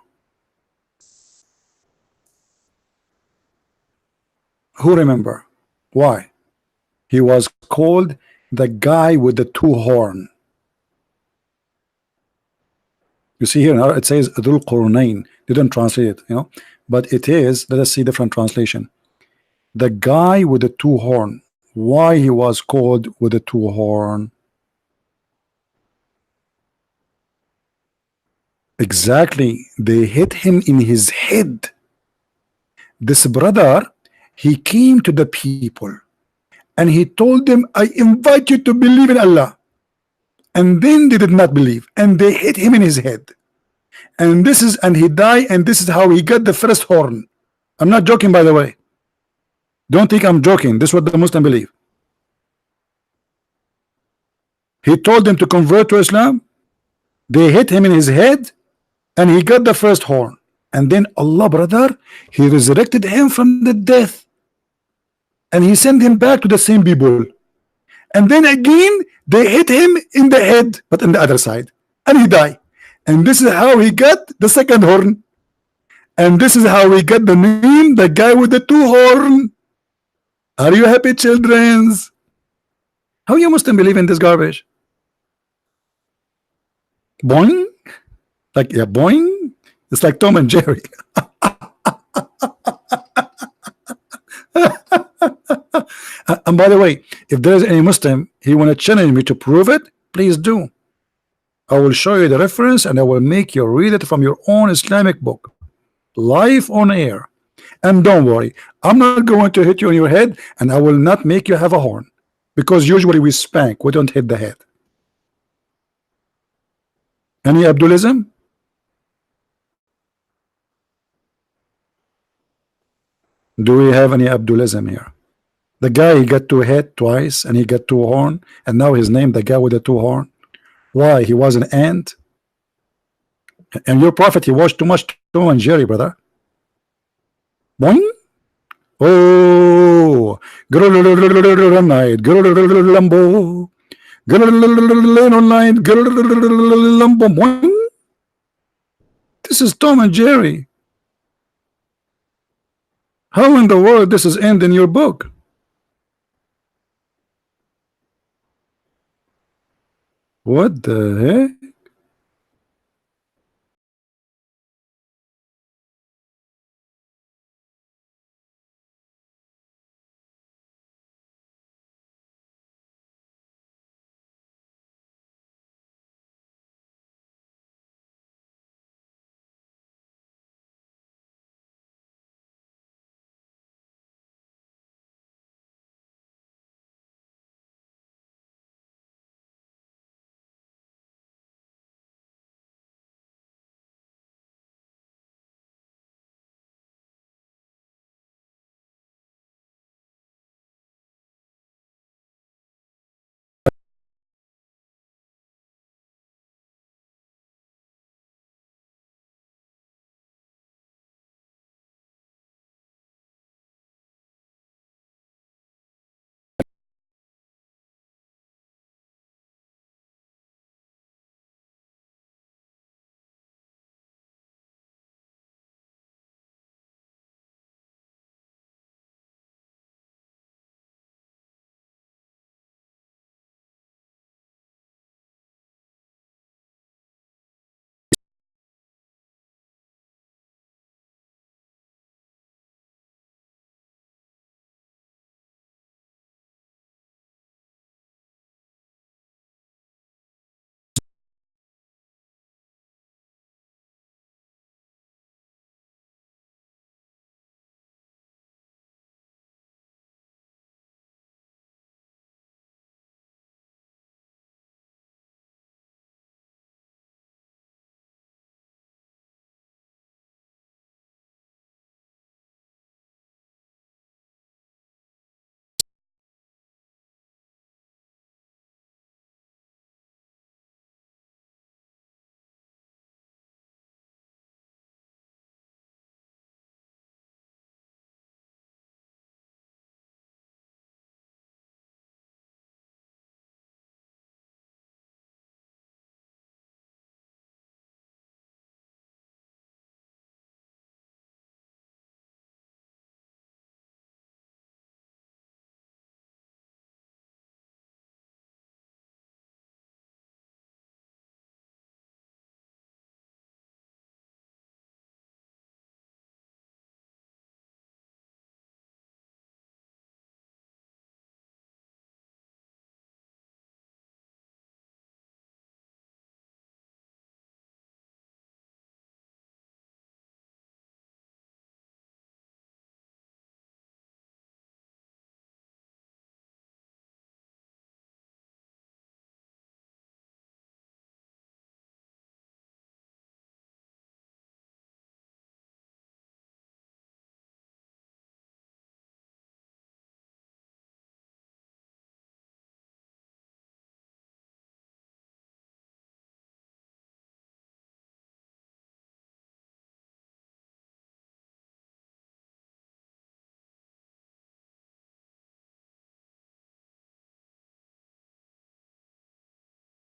Who remember why he was called the guy with the two horn? You see here now it says Dhul Qurnain. They don't translate it, you know, but it is. Let us see different translation. The guy with the two horn. Why he was called with the two horn? Exactly, they hit him in his head. This brother, he came to the people and he told them, I invite you to believe in Allah. And then they did not believe, and they hit him in his head. And this is, and he died, and this is how he got the first horn. I'm not joking, by the way. Don't think I'm joking. This is what the Muslim believe. He told them to convert to Islam. They hit him in his head, and he got the first horn. And then Allah, brother, he resurrected him from the death, and he sent him back to the same people. And then again they hit him in the head, but on the other side, and he died. And this is how he got the second horn. And this is how we got the name, the guy with the two horn. Are you happy, children? How you Muslim believe in this garbage? Boing, like, yeah, boing. It's like Tom and Jerry. And by the way, if there is any Muslim he want to challenge me to prove it, please do. I will show you the reference and I will make you read it from your own Islamic book, live on air. And don't worry, I'm not going to hit you on your head, and I will not make you have a horn, because usually we spank, we don't hit the head. Any Abdulism? Do we have any Abdulism here? The guy, he got two head twice and he got two horn, and now his name the guy with the two horn. Why? He was an ant. And your prophet, he watched too much Tom and Jerry, brother. Boing. Oh, night, Lambo, Lambo. This is Tom and Jerry. How in the world this is end in your book? What the heck?